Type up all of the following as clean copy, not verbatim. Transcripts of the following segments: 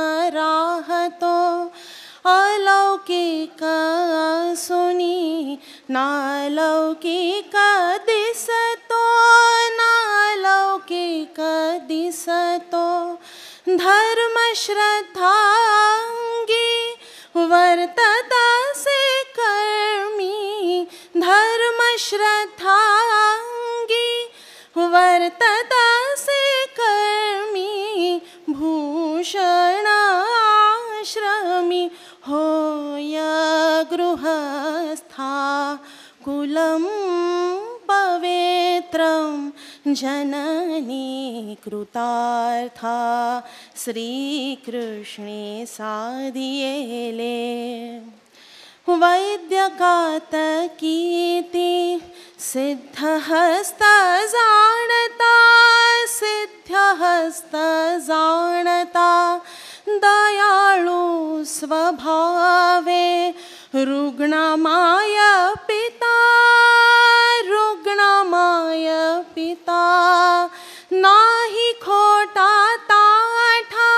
योग्यसमराहतो अलौकिक सुनी नालौकिक दिसतो नालौकिक दिसतो धर्म श्रद्धांगी वर्ततासे कर्मी धर्म श्रद्धांगी वर्ततासे कर्मी भूषणाश्रमी होय गृहस्था कुलं पवित्रं जननी कृतार्था श्रीकृष्णे साधियेले वैद्यकातकीति सिद्धहस्त जाणता सिद्धहस्त जाणता दयाळु स्वभावे रुग्णमाय पिता रुग्णमाय पिता नाही खोटा ताठा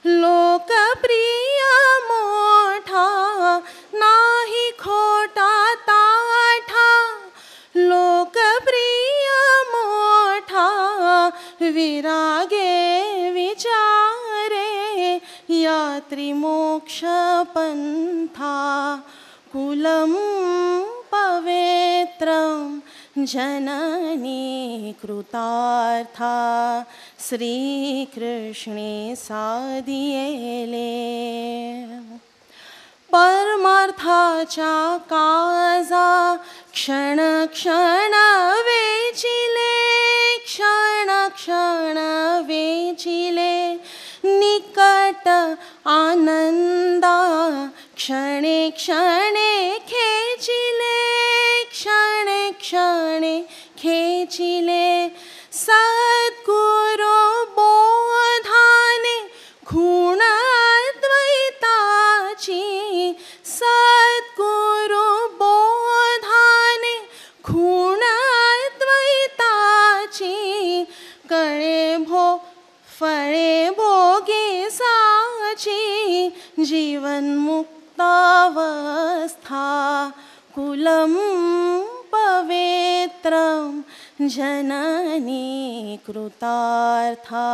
लोकप्रिय मोठा नाही खोटा ताठा लोकप्रिय मोठा विरागे विचारे यात्री मोक्ष पंथा कुलं पवित्रं जननी कृतार्था श्रीकृष्णे साधियेले परमार्थाच्या काजा क्षण क्षण वेचिले क्षण क्षण वेचिले निकट आनंदा क्षणे क्षणे खेचिले क्षणे क्षणे खेचिले सद्गुरु बोधाने खूण अद्वैताची सद्गुरु बोधाने खूण अद्वैताची कळे फळे भोगे साची जीवन मुक्तावस्था कुलं पवित्रं जननी कृतार्था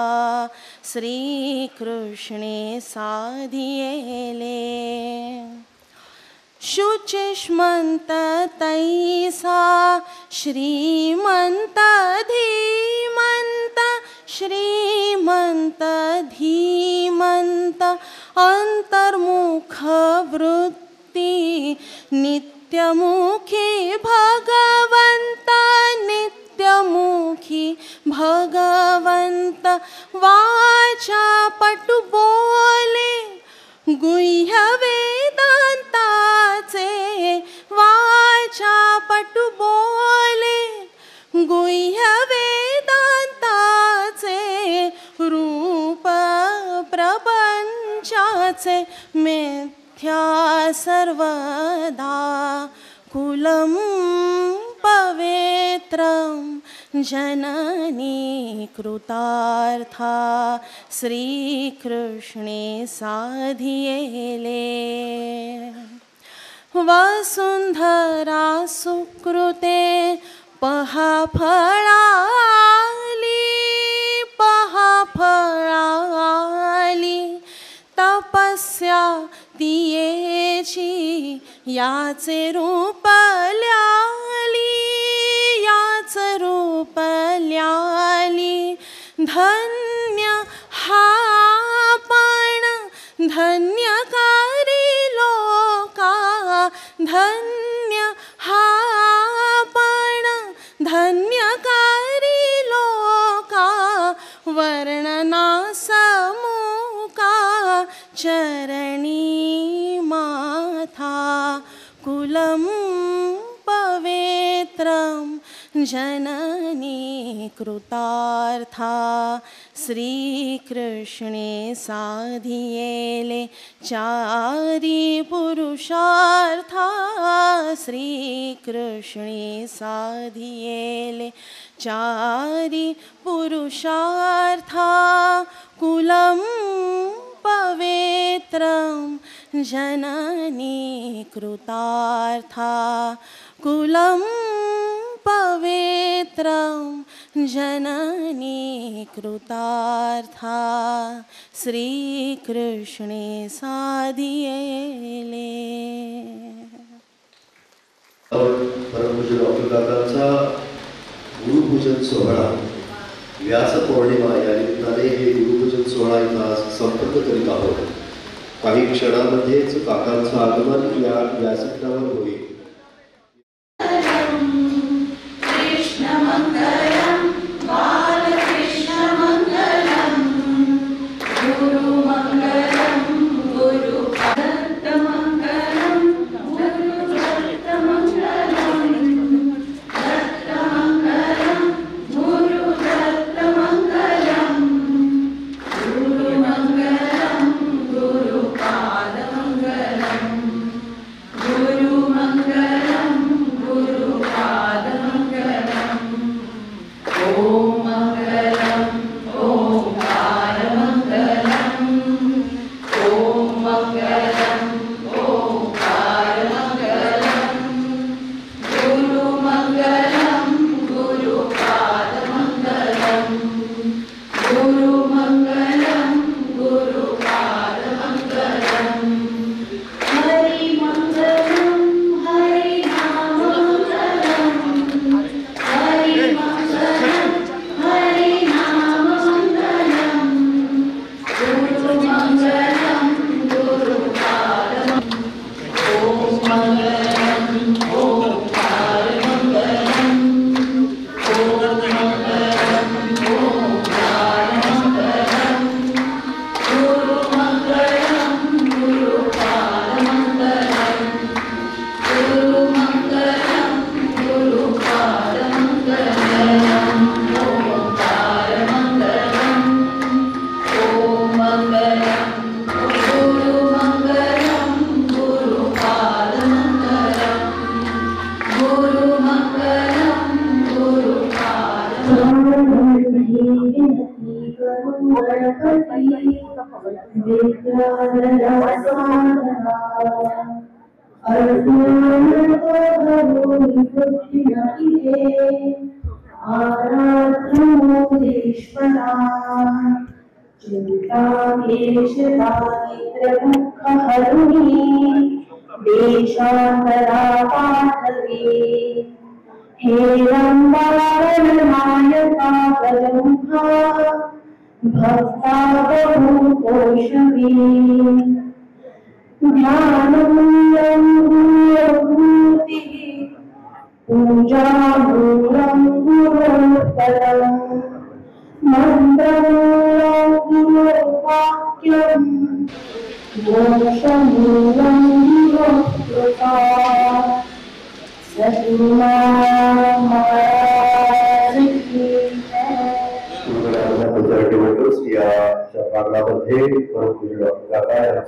श्रीकृष्णे साधियेले शुचिष्मंत तैसा श्रीमंत धीमंत श्रीमंत धीमंत अंतर्मुख वृत्ती नित्यमुखी भगवंत नित्यमुखी भगवंत वाचा पटु बोले गुह्य वेदांताचे वाचा पटु बोले गुह्य वेदांताचे रूप प्रपंचाचे मिथ्या सर्वदा कुलं पवित्रं जननी कृतार्था श्रीकृष्णे साधियेले वसुंधरा सुकृते पहा फळाली तपस्या तियेची याचे रूप ल्याली धन्य हा पण धन्यकारी लोका धन्य हा पण धन्यकारी लोका वर्णना समुका चरणी माथा कुलं पवित्रं जननी कृतार्था श्रीकृष्णे साधियेले चारी पुरुषार्था श्रीकृष्णे साधियेले चारि पुरुषार्था कुलं पवित्रं जननी कृतार्था कुलं पवित्रं जननी कृतार्था श्रीकृष्णे साधियेले. परमपूज्य डॉक्टर काकांचा गुरुपूजन सोहळा व्यास पौर्णिमा या निमित्ताने हे गुरुपूजन सोहळा इथं संपन्न करीत आहोत. काही क्षणामध्येच काकांचं आगमन या व्यासपीठावर होईल.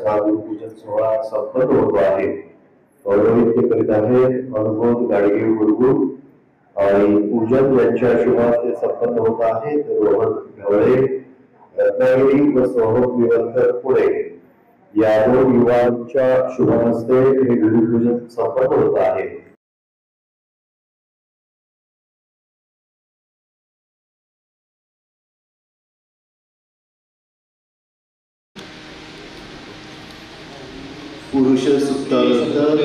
गुरुपूजन सोहळा संपन्न होतो आहे. गौरवित्य करीत आहे अनुबोध गाडगे गुरुगुरु आणि पूजन यांच्या शुभास्ते संपन्न होत आहे. रोहन ढवळे, रत्नागिरी व सोहम विवरकर पुणे या दोन युवांच्या शुभास्ते हे गुरुपूजन संपन्न होत आहे. पुरुष सुक्तानंतर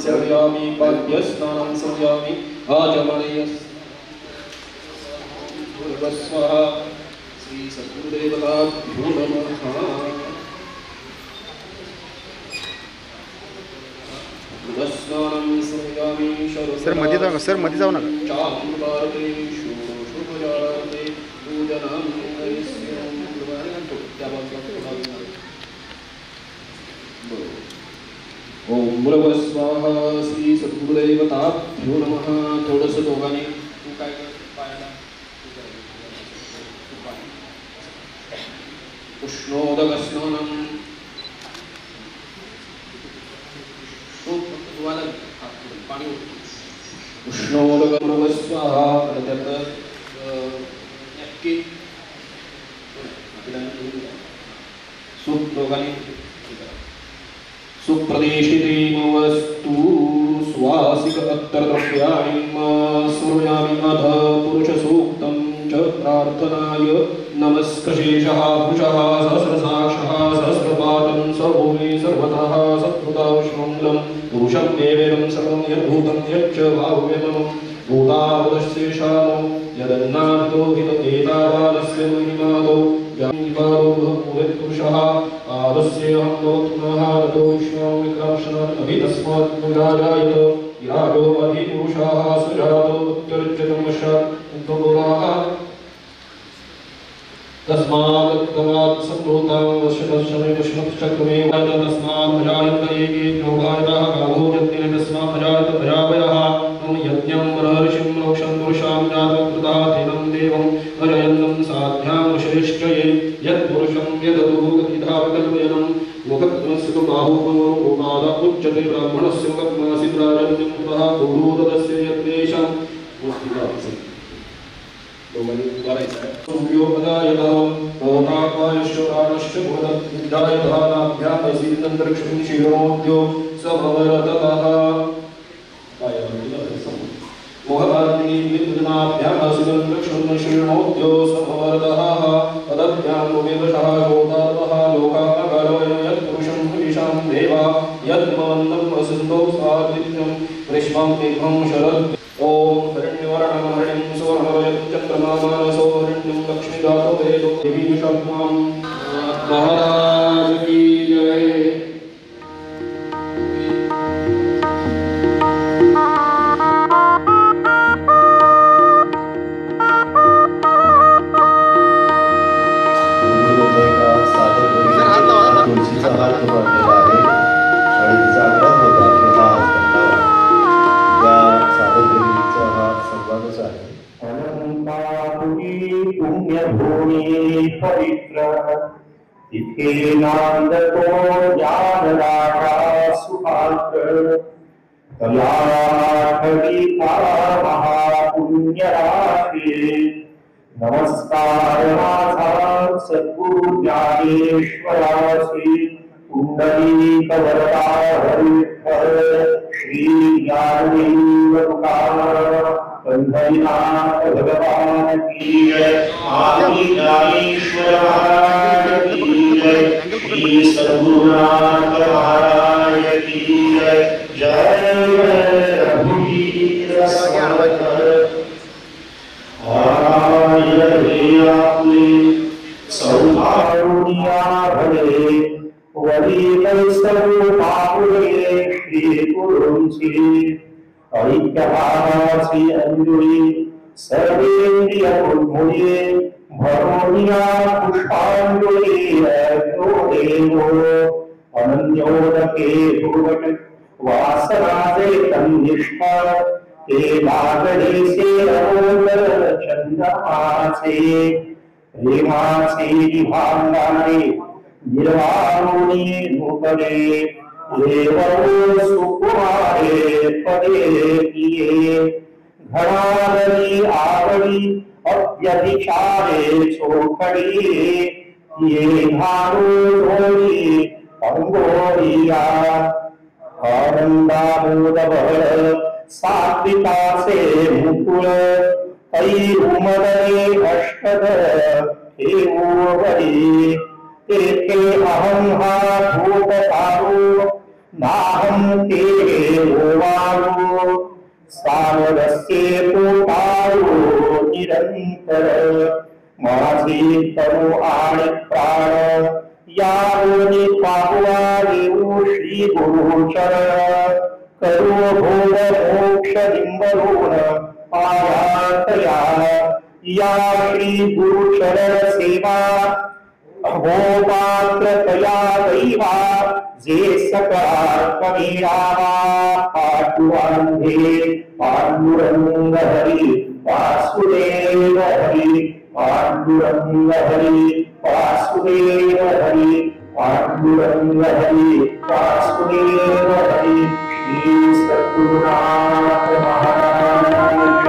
संयामी पाद्यस्नानं संयामी आचमनीयः स्वाहा श्री सद्गुरुदेवताभ्यो नमः. स्नानं संयामी सर मध्ये जाऊ नका. ओम भूर्भुवः स्वाहा श्री सद्गुरुदेवताभ्यो नमः. थोडंसं दोघांनी तू काय पायाला उष्णोदकस्नानं पाणी उष्णोदकस्नानं गुरव स्वाहा आणि त्यात नक्की दोघांनी सुप्रदेशितेमवस्तु स्वासिक अत्तरद्रव्याणि स्मृयामि अध पुरुषसूक्तं च प्रार्थनाय नमस्कृशेषः पुरुषः सहस्रसाक्षः सहस्रपातं सर्वोमे सर्वतः सत्कृताविष्मङ्गलं पुरुषं देवेदं सर्वं यद्भूतं यच्च भाव्यमं भूतावदस्येषामो यदन्नादो हितकेतावादस्य महिमादो पुरुषः आदस्येऽहं पुनः रतो विश्वामित्राक्षणाभितस्मात् विराजायत विराजो अधिपुरुषः सुजातो उत्तरजतमशात् तस्मात् सम्भूतां वशनश्चक्रमे तस्मात् भजायत एके योगायतः गावो यज्ञेन तस्मात् भजायत भजावयः यज्ञं महर्षिं मोक्षं पुरुषां जातं कृतः तेनं देवं अजयन्नं साध्यां श्रेष्ठये यत्पुरुषं यदतुः गतिधा विकल्पयनं मुखत्मस्य बाहुपमादा उच्यते ब्राह्मणस्य मुखत्मासीत् राजन्यं कृतः गौरोदस्य यत्तेषां सूर्योपदायतः भवतापायश्च प्राणश्च भवदत्विदायतः नाभ्यामसीदन्तरिक्षं क्षीणोद्यो समवरततः मोहपार्थिनी विद्युनाभ्यामसीदन्तरिक्षं क्षीणोद्यो समवरतः तदभ्यां वेदशः गोदातः लोकाकालवय यत्पुरुषं विशां देवा यद्मन्दम् असन्तौ सादित्यं ग्रीष्मं मेघं शरत् ओम हिरण्यवर्णं हरिणं सुवर्णरजतं चन्द्रमामानसो हिरण्यं लक्ष्मीदातो वेदो देवी शब्दं महाराज की जय। तुळशीचा हार बनलेला आहे आणि तिचा आग्रह होता की हा या साधकरीचा हा संवादच आहे। अनंतापुरी पुण्यभूमी पवित्र तिथे नांदतो ज्ञानराजा सुपात्र कलाठविता महापुण्यराशे नमस्कार माझा सद्गुरु ज्ञानेश्वरासी कुंडलीक वरदार श्री ज्ञानदेव तुकाराम पंढरीनाथ भगवान की जय। आदि ज्ञानेश्वर महाराज की जय। श्री सद्गुरुनाथ महाराज की जय। जय रघुवीर समर्थ सौभाग्या भले वरी सर्वपुरे श्री गुरुंची ऐक्यभावाची अंजुळी सर्वेंद्रिय मुळे भरोनिया पुष्पांजली देवो अनन्योदके भुवट वासनाचे तन्निष्ठा ते लागणीचे अवोदर चंद्रमाचे प्रेमाचे भांडारे निर्वाणुनी नूतने देवो सुकुमारे पदे किये घरावरी आवडी अत्यधिचारे चोखडी ये धारू धोळी अंगोरिया आनंदामोद बहळ सात्विकाचे मुकुळ तै उमदे अष्टद हे ओवरी तेथे अहं हा भूतकारो नाहं ते ओवाळो सावरस्ये पोटाळो निरंतर माझी तनु आणि प्राण यावनी पाहुआ देऊ श्री गुरुचरण करो भोग मोक्ष लिंबरून पायातया या श्री गुरुचरण सेवा हो पात्रतया दैवा जे सकाळीरावा पाठुवांधे पांडुरंग हरी वासुदेव हरी पांडुरंग हरी वासुदेव हरी पांडुरंग हरी वासुदेव हरी श्री सद्गुरुनाथ महाराज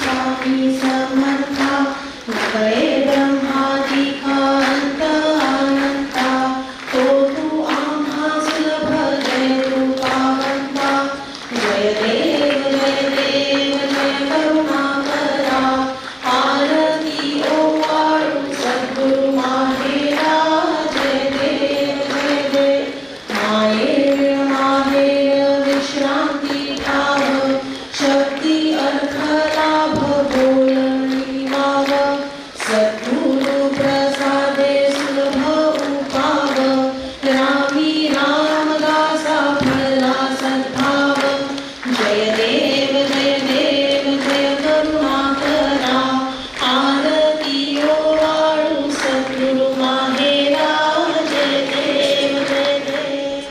स्वामी समर्था नकळे ब्रह्मादिकांत अनंता तो तू आम्हा सुलभ जय तू पावंता जय देव जय देव जय करुणाकरा आरती ओवाळू सद्गुरु माहेरा जय देव जय देव माहेर माहेर विश्रांती ठाव शक्ती अर्थ लाभ बोलणी वाव सद्गुरु प्रसादे सुलभ उपाव रामी रामदासा फला सद्भाव जय देव जय देव जय करुणाकरा आरती ओवाळू सद्गुरु माहेरा जय देव जय देव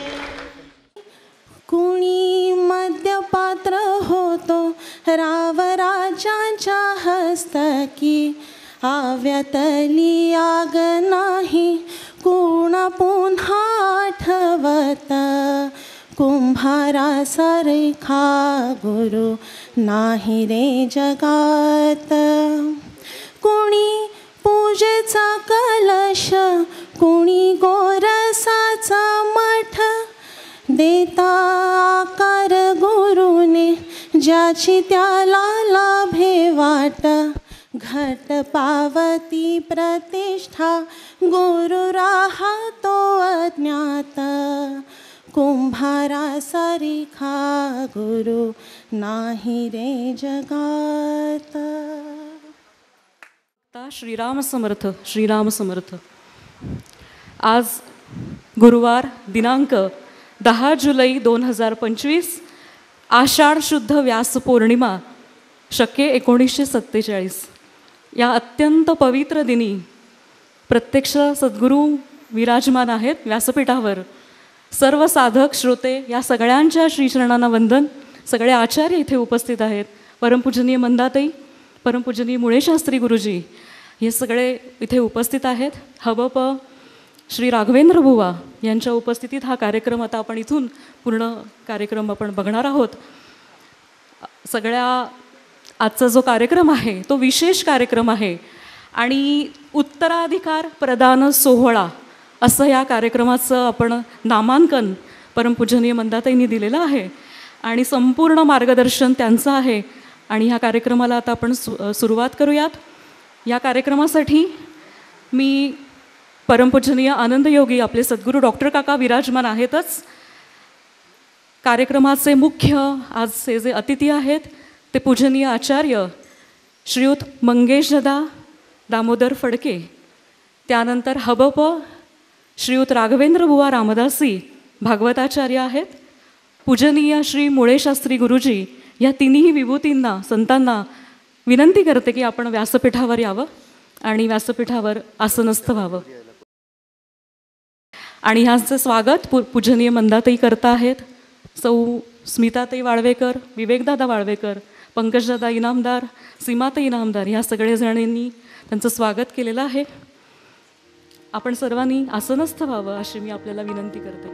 कुणी मद्यपात्र होतो रावराजांच्या हस्तकी आव्यातली आग नाही कोण पुन्हा आठवत कुंभारासारखा गुरु नाही रे जगात कुणी पूजेचा कलश कुणी गोरसाचा मठ देता आकार गुरुने ज्याची त्याला लाभे वाट घट पावती प्रतिष्ठा गुरु राहतो अज्ञात कुंभारासारखा गुरु नाही रे जगात. श्रीराम समर्थ श्रीराम समर्थ. आज गुरुवार दिनांक 10 जुलै 2025 आषाढ शुद्ध व्यास पौर्णिमा शके 1947. या अत्यंत पवित्र दिनी प्रत्यक्ष सद्गुरू विराजमान आहेत व्यासपीठावर. सर्व साधक श्रोते या सगळ्यांच्या श्रीचरणांना वंदन. सगळे आचार्य इथे उपस्थित आहेत. परमपूजनीय मंदाताई, परमपूजनीय मुळे शास्त्री गुरुजी हे सगळे इथे उपस्थित आहेत. हबप श्री राघवेंद्र बुवा यांच्या उपस्थितीत हा कार्यक्रम आता आपण इथून पूर्ण कार्यक्रम आपण बघणार आहोत. सगळ्या आजचा जो कार्यक्रम आहे तो विशेष कार्यक्रम आहे आणि उत्तराधिकार प्रदान सोहळा असं या कार्यक्रमाचं आपण नामांकन परमपूजनीय मंदाताईंनी दिलेलं आहे आणि संपूर्ण मार्गदर्शन त्यांचं आहे. आणि ह्या कार्यक्रमाला आता आपण सुरुवात करूयात. या कार्यक्रमासाठी मी परमपूजनीय आनंदयोगी आपले सद्गुरू डॉक्टर काका विराजमान आहेतच. कार्यक्रमाचे मुख्य आजचे जे अतिथी आहेत ते पूजनीय आचार्य श्रीयुत मंगेशदादा दामोदर फडके. त्यानंतर हबप श्रीयुत राघवेंद्र बुवा रामदासी भागवताचार्य आहेत. पूजनीय श्री मुळे शास्त्री गुरुजी या तिन्ही विभूतींना संतांना विनंती करते की आपण व्यासपीठावर यावं आणि व्यासपीठावर आसनस्थ व्हावं. आणि ह्याचं स्वागत पूजनीय मंदाताई करता आहेत. सौ स्मिताताई वाळवेकर, विवेकदादा वाळवेकर, पंकजदादा इनामदार, सीमाताई इनामदार ह्या सगळे जणांनी त्यांचं स्वागत केलेलं आहे. आपण सर्वांनी आसनस्थ व्हावं अशी मी आपल्याला विनंती करते.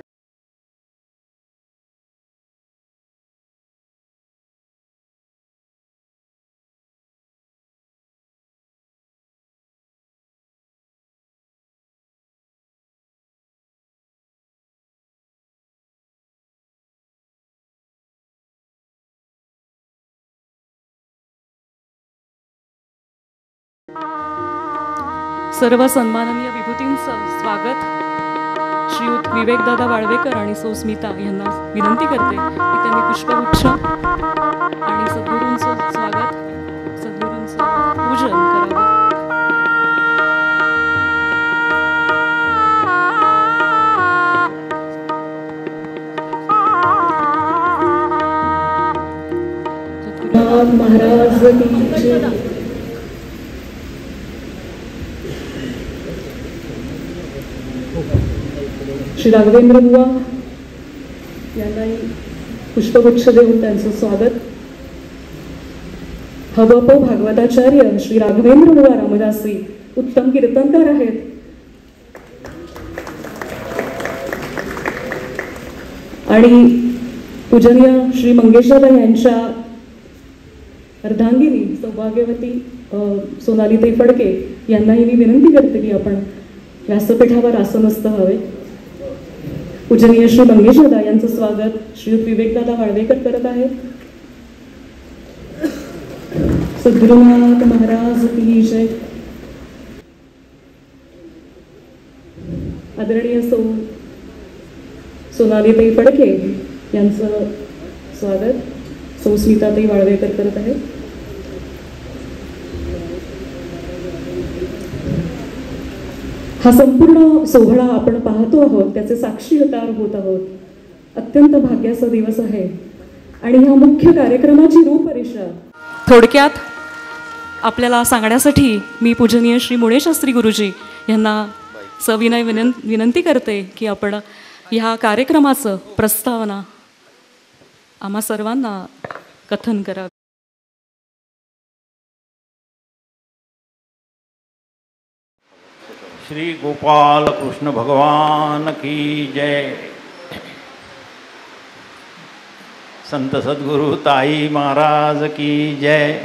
सर्व सन्माननीय विभूतींचं स्वागत श्रीयुत विवेकदादा वाळवेकर आणि सौ स्मिता यांना विनंती करते की त्यांनी पुष्पगुच्छ आणि सद्गुरूंचं स्वागत, सद्गुरूंचं पूजन करावं. महाराज श्री राघवेंद्र बुवा यांनाही पुष्पगुच्छ देऊन त्यांचं स्वागत. हबप भागवताचार्य श्री राघवेंद्र बुवा रामदासी उत्तम कीर्तनकार आहेत. आणि पूजनीय श्री मंगेशदादा यांच्या अर्धांगिनी सौभाग्यवती सोनालीताई फडके यांनाही मी विनंती करते की आपण व्यासपीठावर आसनस्थ हवे. पूजनीय श्री मंगेश दादा यांचं स्वागत श्रीयुत विवेकदादा वाळवेकर करत आहेत. सद्गुरुनाथ महाराज की जय. आदरणीय सोनालीताई फडके यांचं स्वागत स्मिताताई वाळवेकर करत आहेत. हा संपूर्ण सोहळा आपण पाहतो आहोत, त्याचे साक्षीदार होत आहोत. अत्यंत भाग्याचा दिवस आहे आणि ह्या मुख्य कार्यक्रमाची रूपरेषा थोडक्यात आपल्याला सांगण्यासाठी मी पूजनीय श्री मुळे शास्त्री गुरुजी यांना सविनय विनंती करते की आपण ह्या कार्यक्रमाचं प्रस्तावना आम्हा सर्वांना कथन करावे. श्री गोपाल कृष्ण भगवान की जय. संत सद्गुरु ताई महाराज की जय.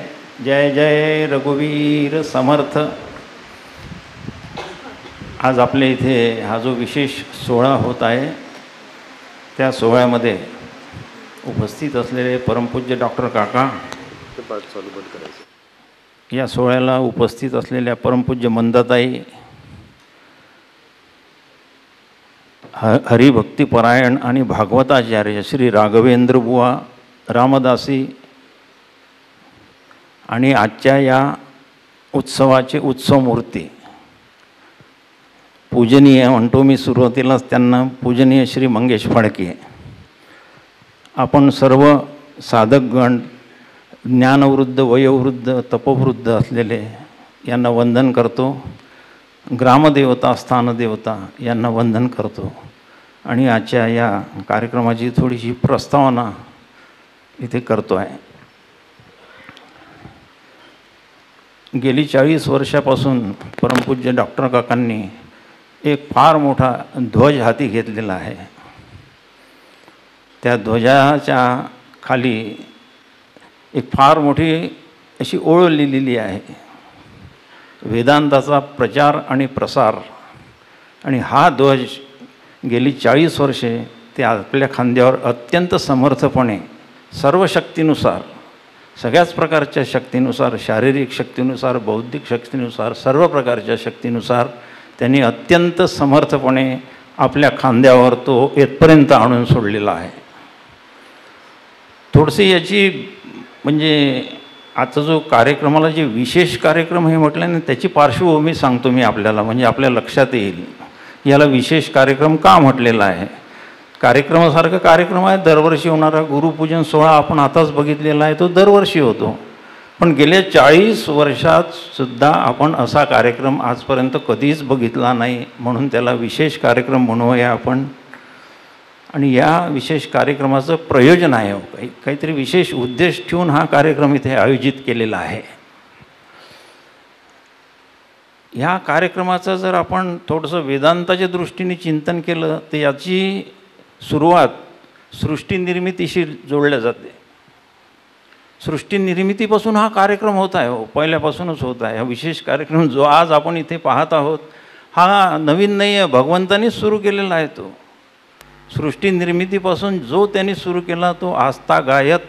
जय जय रघुवीर समर्थ. आज आपल्या इथे हा जो विशेष सोहळा होत आहे त्या सोहळ्यामध्ये उपस्थित असलेले परमपूज्य डॉक्टर काका, या सोहळ्याला उपस्थित असलेल्या परमपूज्य मंदाताई, हरिभक्तिपरायण आणि भागवताचार्य श्री राघवेंद्र बुवा रामदासी आणि आजच्या या उत्सवाचे उत्सवमूर्ती पूजनीय म्हणतो मी सुरुवातीलाच त्यांना, पूजनीय श्री मंगेश फडके. आपण सर्व साधकगण, ज्ञानवृद्ध, वयोवृद्ध, तपवृद्ध असलेले यांना वंदन करतो. ग्रामदेवता, स्थानदेवता यांना वंदन करतो. आणि आजच्या या कार्यक्रमाची थोडीशी प्रस्तावना इथे करतो आहे. गेली 40 वर्षापासून परमपूज्य डॉक्टर काकांनी एक फार मोठा ध्वज हाती घेतलेला आहे. त्या ध्वजाच्या खाली एक फार मोठी अशी ओळ लिहिलेली आहे, वेदांताचा प्रचार आणि प्रसार. आणि हा ध्वज गेली 40 वर्षे ते आपल्या खांद्यावर अत्यंत समर्थपणे सर्व शक्तीनुसार, सगळ्याच प्रकारच्या शक्तीनुसार, शारीरिक शक्तीनुसार, बौद्धिक शक्तीनुसार, सर्व प्रकारच्या शक्तीनुसार त्यांनी अत्यंत समर्थपणे आपल्या खांद्यावर तो येथपर्यंत आणून सोडलेला आहे. थोडीशी याची म्हणजे आजचा जो कार्यक्रमाला जे विशेष कार्यक्रम हे म्हटलं ना, त्याची पार्श्वभूमी सांगतो मी आपल्याला, म्हणजे आपल्या लक्षात येईल याला विशेष कार्यक्रम का म्हटलेला आहे. कार्यक्रमासारखा कार्यक्रम आहे, दरवर्षी होणारा गुरुपूजन सोहळा आपण आताच बघितलेला आहे, तो दरवर्षी होतो. पण गेल्या 40 वर्षात सुद्धा आपण असा कार्यक्रम आजपर्यंत कधीच बघितला नाही, म्हणून त्याला विशेष कार्यक्रम म्हणूया आपण. आणि या विशेष कार्यक्रमाचं प्रयोजन आहे, काहीतरी विशेष उद्देश ठेवून हा कार्यक्रम इथे आयोजित केलेला आहे. ह्या कार्यक्रमाचं जर आपण थोडंसं वेदांताच्या दृष्टीने चिंतन केलं तर याची सुरुवात सृष्टीनिर्मितीशी जोडल्या जाते. सृष्टीनिर्मितीपासून हा कार्यक्रम होत आहे, पहिल्यापासूनच होत आहे. हा विशेष कार्यक्रम जो आज आपण इथे पाहत आहोत हा नवीन नाही आहे, भगवंतांनीच सुरू केलेला आहे. तो सृष्टीनिर्मितीपासून जो त्यांनी सुरू केला तो आस्था गायत,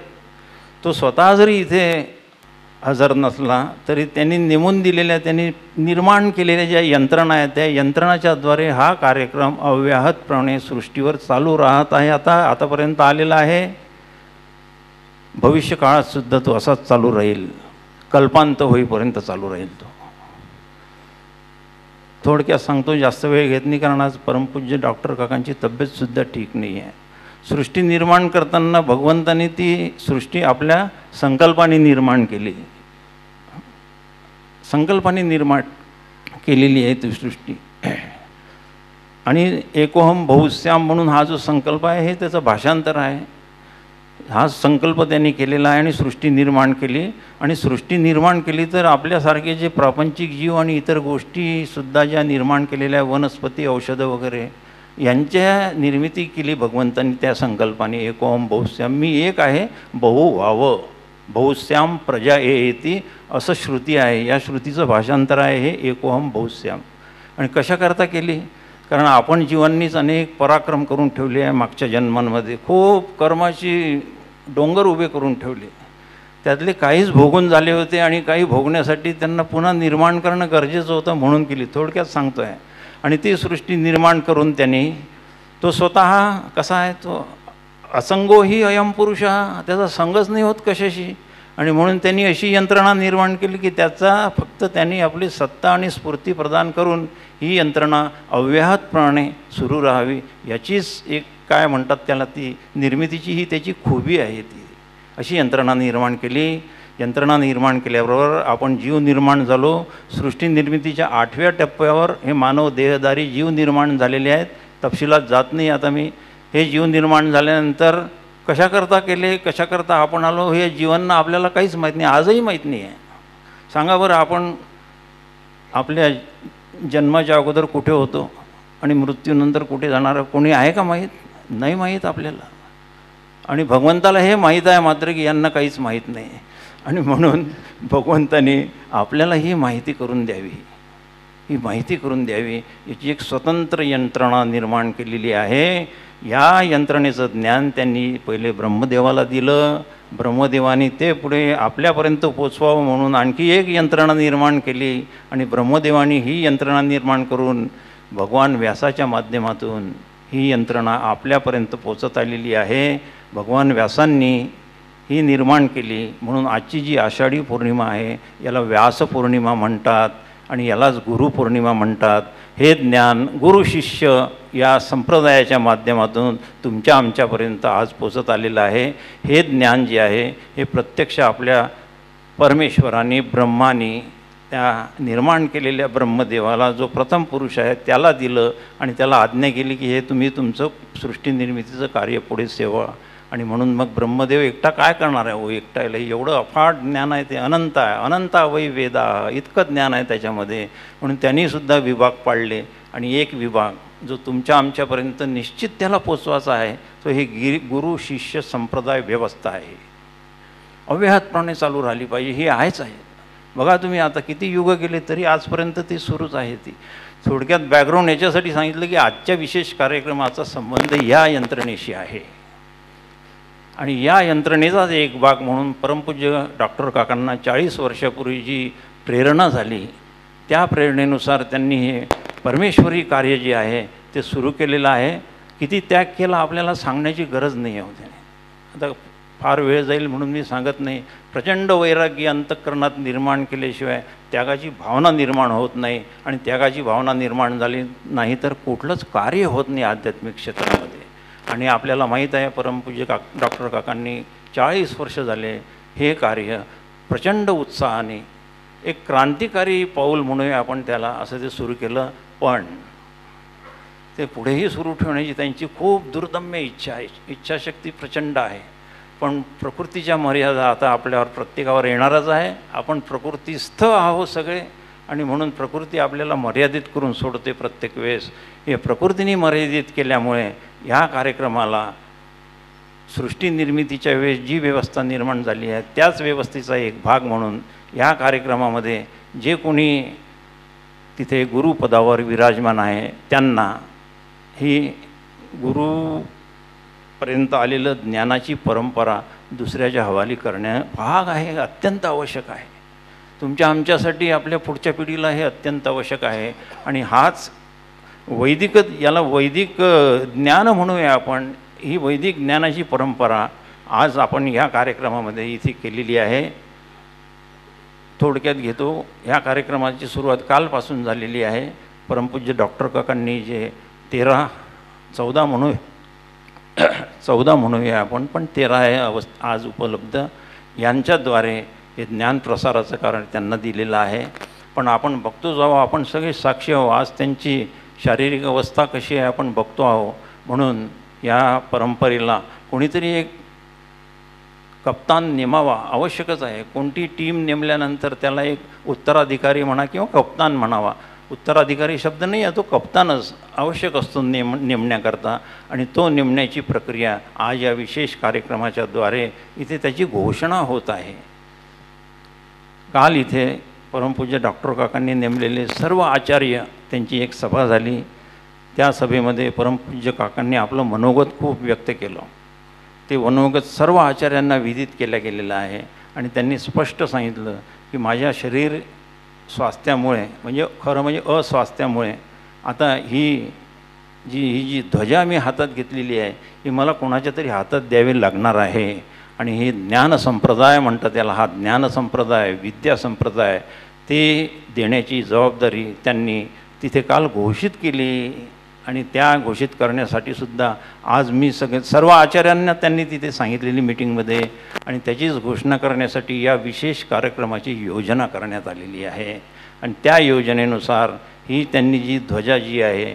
तो स्वतः जरी इथे हजर नसला तरी त्यांनी नेमून दिलेल्या, त्यांनी निर्माण केलेल्या ज्या यंत्रणा आहेत त्या यंत्रणाच्याद्वारे हा कार्यक्रम अव्याहतपणे सृष्टीवर चालू राहत आहे. आतापर्यंत आलेला आहे, भविष्य काळातसुद्धा तो असाच चालू राहील, कल्पांत होईपर्यंत चालू राहील तो. थोडक्यात सांगतो, जास्त वेळ घेत नाही, कारण आज परमपूज्य डॉक्टर काकांची तब्येतसुद्धा ठीक नाही आहे. सृष्टी निर्माण करताना भगवंतांनी ती सृष्टी आपल्या संकल्पाने निर्माण केली, संकल्पाने निर्माण केलेली आहे ती सृष्टी. आणि एकोहम बहुश्याम म्हणून हा जो संकल्प आहे हे त्याचं भाषांतर आहे. हा संकल्प त्यांनी केलेला आहे आणि सृष्टी निर्माण केली. आणि सृष्टी निर्माण केली तर आपल्यासारखे जे प्रापंचिक जीव आणि इतर गोष्टीसुद्धा ज्या निर्माण केलेल्या वनस्पती, औषधं वगैरे यांच्या निर्मिती केली भगवंतांनी त्या संकल्पाने. एकोम बहुश्याम, मी एक आहे, बहु व्हावं, बहुस्याम प्रजा येती असं श्रुती आहे. या श्रुतीचं भाषांतर आहे हे एकोहम बहुस्याम. आणि कशाकरता केली? कारण आपण जीवांनीच अनेक पराक्रम करून ठेवले आहे. मागच्या जन्मांमध्ये खूप कर्माची डोंगर उभे करून ठेवले. त्यातले काहीच भोगून झाले होते आणि काही भोगण्यासाठी त्यांना पुन्हा निर्माण करणं गरजेचं होतं म्हणून केली. थोडक्यात सांगतो आहे. आणि ती सृष्टी निर्माण करून त्यांनी तो स्वतः कसा आहे, तो असंगो ही अयम पुरुष, त्याचा संगच नाही होत कशाशी. आणि म्हणून त्यांनी अशी यंत्रणा निर्माण केली की त्याचा फक्त त्यांनी आपली सत्ता आणि स्फूर्ती प्रदान करून ही यंत्रणा अव्याहतपणे सुरू राहावी. याचीच एक काय म्हणतात त्याला, ती निर्मितीची ही त्याची खूबी आहे. ती अशी यंत्रणा निर्माण केली. यंत्रणा निर्माण केल्याबरोबर आपण जीव निर्माण झालो. सृष्टी निर्मितीच्या 8व्या टप्प्यावर हे मानव देहधारी जीव निर्माण झालेले आहेत. तपशिलात जात नाही आता मी. हे जीव निर्माण झाल्यानंतर कशाकरता केले, कशाकरता आपण आलो, हे जीवांना आपल्याला काहीच माहीत नाही. आजही माहीत नाही आहे. सांगा बरं, आपण आपल्या जन्माच्या अगोदर कुठे होतो आणि मृत्यूनंतर कुठे जाणार कोणी आहे का माहीत? नाही माहीत आपल्याला. आणि भगवंताला हे माहीत आहे मात्र की यांना काहीच माहीत नाही. आणि म्हणून भगवंताने आपल्याला ही माहिती करून द्यावी, ही माहिती करून द्यावी. याची एक स्वतंत्र यंत्रणा निर्माण केलेली आहे. या यंत्रणेचं ज्ञान त्यांनी पहिले ब्रह्मदेवाला दिलं. ब्रह्मदेवाने ते पुढे आपल्यापर्यंत पोचवावं म्हणून आणखी एक यंत्रणा निर्माण केली. आणि ब्रह्मदेवाने ही यंत्रणा निर्माण करून भगवान व्यासाच्या माध्यमातून ही यंत्रणा आपल्यापर्यंत पोचत आलेली आहे. भगवान व्यासांनी ही निर्माण केली. म्हणून आजची जी आषाढी पौर्णिमा आहे याला व्यास पौर्णिमा म्हणतात आणि यालाच गुरुपौर्णिमा म्हणतात. हे ज्ञान गुरु शिष्य या संप्रदायाच्या माध्यमातून तुमच्या आमच्यापर्यंत आज पोचत आलेलं आहे. हे ज्ञान जे आहे हे प्रत्यक्ष आपल्या परमेश्वराने ब्रह्माने त्या निर्माण केलेल्या ब्रह्मदेवाला, जो प्रथम पुरुष आहे, त्याला दिलं आणि त्याला आज्ञा केली की हे तुम्ही तुमचं सृष्टी निर्मितीचं कार्य पुढे सेवा. आणि म्हणून मग ब्रह्मदेव एकटा काय करणार आहे? हो, एकटा एवढं अफाट ज्ञान आहे, ते अनंत आहे. अनंता वै वेदा, इतकं ज्ञान आहे त्याच्यामध्ये. म्हणून त्यांनीसुद्धा विभाग पाडले. आणि एक विभाग जो तुमच्या आमच्यापर्यंत निश्चित त्याला पोचवायचा आहे तो हे गुरु शिष्य संप्रदाय व्यवस्था आहे. अव्याहतपणे चालू राहिली पाहिजे. ही आहेच आहे. बघा तुम्ही आता किती युग गेले तरी आजपर्यंत ती सुरूच आहे. ती थोडक्यात बॅकग्राऊंड याच्यासाठी सांगितलं की आजच्या विशेष कार्यक्रमाचा संबंध या यंत्रणेशी आहे. आणि या यंत्रणेचाच एक भाग म्हणून परमपूज्य डॉक्टर काकांना 40 वर्षापूर्वी जी प्रेरणा झाली त्या प्रेरणेनुसार त्यांनी हे परमेश्वरी कार्य जे आहे ते सुरू केलेलं आहे. किती त्याग केला आपल्याला सांगण्याची गरज नाही आहे होते. आता फार वेळ जाईल म्हणून मी सांगत नाही. प्रचंड वैराग्य अंतःकरणात निर्माण केल्याशिवाय त्यागाची भावना निर्माण होत नाही. आणि त्यागाची भावना निर्माण झाली नाही तर कुठलंच कार्य होत नाही आध्यात्मिक क्षेत्रामध्ये. आणि आपल्याला माहीत आहे परमपूज्य डॉक्टर काकांनी 40 वर्ष झाले हे कार्य प्रचंड उत्साहाने एक क्रांतिकारी पाऊल म्हणूया आपण त्याला, असं ते सुरू केलं. पण ते पुढेही सुरू ठेवण्याची त्यांची खूप दुर्दम्य इच्छा आहे. इच्छाशक्ती प्रचंड आहे. पण प्रकृतीच्या मर्यादा आता आपल्यावर प्रत्येकावर येणारच आहे. आपण प्रकृतीस्थ आहोत सगळे. आणि म्हणून प्रकृती आपल्याला मर्यादित करून सोडते प्रत्येक वेळेस. हे प्रकृतीने मर्यादित केल्यामुळे ह्या कार्यक्रमाला सृष्टी निर्मितीच्या वेळेस जी व्यवस्था निर्माण झाली आहे त्याच व्यवस्थेचा एक भाग म्हणून ह्या कार्यक्रमामध्ये जे कोणी तिथे गुरुपदावर विराजमान आहे त्यांना ही गुरुपर्यंत आलेलं ज्ञानाची परंपरा दुसऱ्याच्या हवाली करणे भाग आहे, अत्यंत आवश्यक आहे. तुमच्या आमच्यासाठी आपल्या पुढच्या पिढीला हे अत्यंत आवश्यक आहे. आणि हाच वैदिक, याला वैदिक ज्ञान म्हणूया आपण. ही वैदिक ज्ञानाची परंपरा आज आपण ह्या कार्यक्रमामध्ये इथे केलेली आहे. थोडक्यात घेतो. ह्या कार्यक्रमाची सुरुवात कालपासून झालेली आहे. परमपूज्य डॉक्टर काकांनी जे 13-14 म्हणूया आपण, पण 13 आहे आज उपलब्ध. यांच्याद्वारे हे ज्ञानप्रसाराचं कारण त्यांना दिलेलं आहे. पण आपण बघतो जावं, आपण सगळे साक्षी आहो. आज त्यांची शारीरिक अवस्था कशी आहे आपण बघतो आहो. म्हणून या परंपरेला कोणीतरी एक कप्तान नेमावा आवश्यकच आहे. कोणती टीम नेमल्यानंतर त्याला एक उत्तराधिकारी म्हणा किंवा कप्तान म्हणावा. उत्तराधिकारी शब्द नाही आहे, तो कप्तानच आवश्यक असतो नेमण्याकरता. आणि तो नेमण्याची प्रक्रिया आज या विशेष कार्यक्रमाच्या द्वारे इथे त्याची घोषणा होत आहे. काल इथे परमपूज्य डॉक्टर काकांनी नेमलेले सर्व आचार्य त्यांची एक सभा झाली. त्या सभेमध्ये परमपूज्य काकांनी आपलं मनोगत खूप व्यक्त केलं. ते मनोगत सर्व आचार्यांना विदित केलं गेलेलं आहे आणि त्यांनी स्पष्ट सांगितलं की माझ्या शरीर स्वास्थ्यामुळे म्हणजे खरं म्हणजे अस्वास्थ्यामुळे आता ही जी ध्वजा मी हातात घेतलेली आहे ही मला कोणाच्या तरी हातात द्यावी लागणार आहे. आणि हे ज्ञान संप्रदाय म्हणतात त्याला, हा ज्ञान संप्रदाय, विद्या संप्रदाय, ते देण्याची जबाबदारी त्यांनी तिथे काल घोषित केली. आणि त्या घोषित करण्यासाठी सुद्धा आज मी सर्व आचार्यांना त्यांनी तिथे सांगितलेली मीटिंगमध्ये आणि त्याचीच घोषणा करण्यासाठी या विशेष कार्यक्रमाची योजना करण्यात आलेली आहे. आणि त्या योजनेनुसार ही त्यांनी जी ध्वजा जी आहे,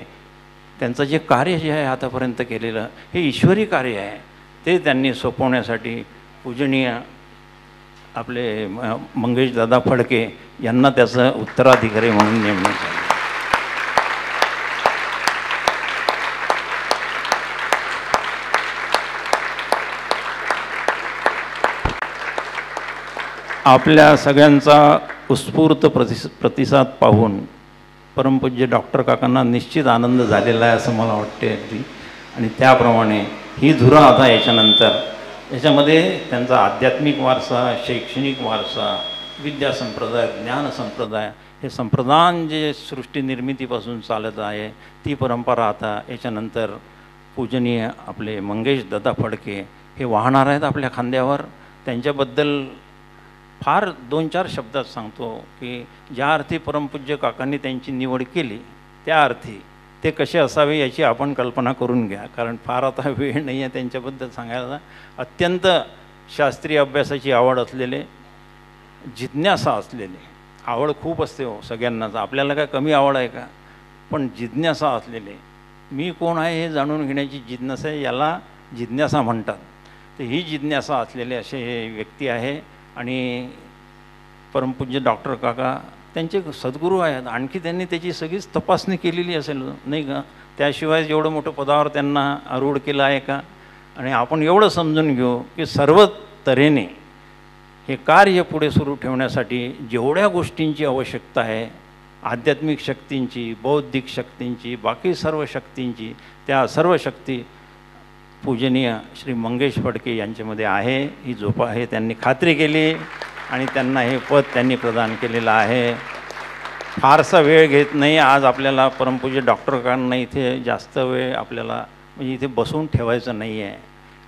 त्यांचं जे कार्य जे आहे आतापर्यंत केलेलं हे ईश्वरी कार्य आहे, ते त्यांनी सोपवण्यासाठी पूजनीय आपले मंगेशदादा फडके यांना त्याचं उत्तराधिकारी म्हणून नेमण्यात आलं. आपल्या सगळ्यांचा उत्स्फूर्त प्रतिसाद पाहून परमपूज्य डॉक्टर काकांना निश्चित आनंद झालेला आहे असं मला वाटते अगदी. आणि त्याप्रमाणे ही धुरा आता याच्यामध्ये त्यांचा आध्यात्मिक वारसा, शैक्षणिक वारसा, विद्या संप्रदाय, ज्ञान संप्रदाय, हे संप्रदान जे सृष्टी निर्मितीपासून चालत आहे ती परंपरा आता याच्यानंतर पूजनीय आपले मंगेशदादा फडके हे वाहणार आहेत आपल्या खांद्यावर. त्यांच्याबद्दल फार 2-4 शब्दात सांगतो की ज्या अर्थी परमपूज्य काकांनी त्यांची निवड केली त्या अर्थी ते कसे असावे याची आपण कल्पना करून घ्या. कारण फार आता वेळ नाही आहे त्यांच्याबद्दल सांगायला. अत्यंत शास्त्रीय अभ्यासाची आवड असलेले, जिज्ञासा असलेले, आवड खूप असते हो सगळ्यांनाच, आपल्याला काय कमी आवड आहे का, पण जिज्ञासा असलेले, मी कोण आहे हे जाणून घेण्याची जिज्ञासा आहे, याला जिज्ञासा म्हणतात. तर ही जिज्ञासा असलेले असे हे व्यक्ती आहे. आणि परमपूज्य डॉक्टर काका त्यांचे सद्गुरू आहेत. आणखी त्यांनी त्याची सगळीच तपासणी केलेली असेल नाही का, त्याशिवाय एवढं मोठं पदावर त्यांना आरूढ केलं आहे का. आणि आपण एवढं समजून घेऊ की सर्व तऱ्हेने हे कार्य पुढे सुरू ठेवण्यासाठी जेवढ्या गोष्टींची आवश्यकता आहे, आध्यात्मिक शक्तींची, बौद्धिक शक्तींची, बाकी सर्व शक्तींची, त्या सर्व शक्ती पूजनीय श्री मंगेश फडके यांच्यामध्ये आहे. ही झोपा आहे त्यांनी खात्री केली आणि त्यांना हे पद त्यांनी प्रदान केलेलं आहे. फारसा वेळ घेत नाही आज आपल्याला परमपूज्य डॉक्टर काकांना इथे जास्त वेळ आपल्याला म्हणजे इथे बसून ठेवायचं नाही आहे,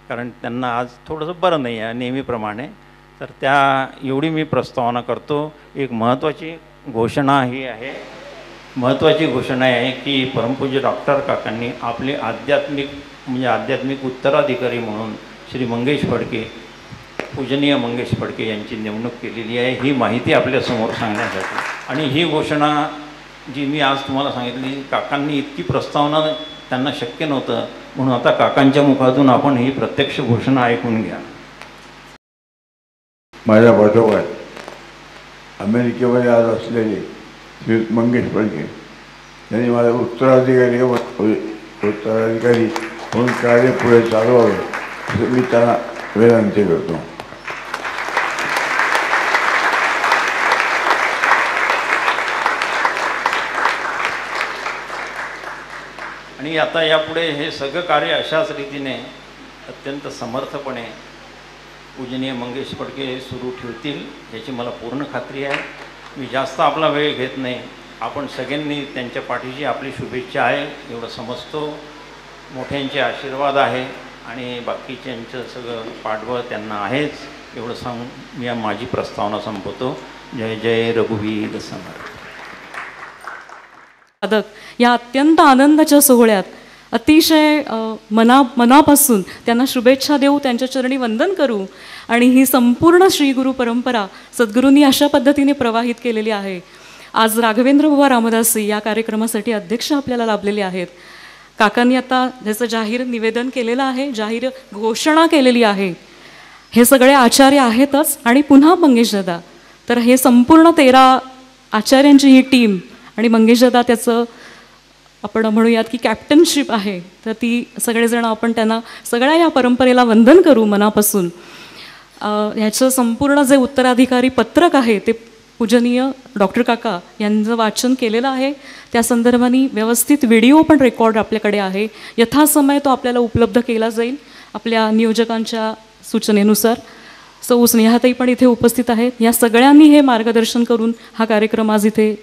कारण त्यांना आज थोडंसं बरं नाही आहे नेहमीप्रमाणे. तर त्या एवढी मी प्रस्तावना करतो. एक महत्त्वाची घोषणा ही आहे, महत्त्वाची घोषणा आहे की परमपूज्य डॉक्टर काकांनी आपले आध्यात्मिक उत्तराधिकारी म्हणून श्री मंगेश फडके, पूजनीय मंगेश फडके यांची नेमणूक केलेली आहे. ही माहिती आपल्यासमोर सांगण्यासाठी आणि ही घोषणा जी मी आज तुम्हाला सांगितली, काकांनी इतकी प्रस्तावना त्यांना शक्य नव्हतं, म्हणून आता काकांच्या मुखातून आपण ही प्रत्यक्ष घोषणा ऐकून घ्या. माझ्या पाठोपाठ अमेरिकेमध्ये आज असलेले श्री मंगेश फडके यांनी माझा उत्तराधिकारी म्हणून कार्य पुढे चालवावे असं मी त्यांना विनंती करतो. आणि आता यापुढे हे सगळं कार्य अशाच रीतीने अत्यंत समर्थपणे पूजनीय मंगेश फडके सुरू ठेवतील याची मला पूर्ण खात्री आहे. मी जास्त आपला वेळ घेत नाही. आपण सगळ्यांनी त्यांच्या पाठीशी आपली शुभेच्छा आहे एवढं समजतो. मोठ्यांचे आशीर्वाद आहे आणि बाकीच्यांचं सगळं पाठबळ त्यांना आहेच एवढं सांगून मी माझी प्रस्तावना संपवतो. जय जय रघुवीर समर्थ. या अत्यंत आनंदाच्या सोहळ्यात अतिशय मनापासून त्यांना शुभेच्छा देऊ, त्यांच्या चरणी वंदन करू. आणि ही संपूर्ण श्रीगुरू परंपरा सद्गुरूंनी अशा पद्धतीने प्रवाहित केलेली आहे. आज राघवेंद्र बुवा रामदासी या कार्यक्रमासाठी अध्यक्ष आपल्याला लाभलेले आहेत. काकांनी आता त्याचं जाहीर निवेदन केलेलं आहे, जाहीर घोषणा केलेली आहे. हे सगळे आचार्य आहेतच आणि पुन्हा मंगेशदादा. तर हे संपूर्ण 13 आचार्यांची ही टीम आणि मंगेशदादा त्याचं आपण म्हणूयात की कॅप्टनशिप आहे. तर ती सगळेजण आपण त्यांना सगळ्या या परंपरेला वंदन करू मनापासून. ह्याचं संपूर्ण जे उत्तराधिकारी पत्रक आहे ते पूजनीय डॉक्टर काका यांचं वाचन केलेलं आहे. त्या संदर्भाने व्यवस्थित व्हिडिओ पण रेकॉर्ड आपल्याकडे आहे. यथासमय तो आपल्याला उपलब्ध केला जाईल आपल्या नियोजकांच्या सूचनेनुसार. सौ स्नेहाताई पण इथे उपस्थित आहेत. या सगळ्यांनी हे मार्गदर्शन करून हा कार्यक्रम आज इथे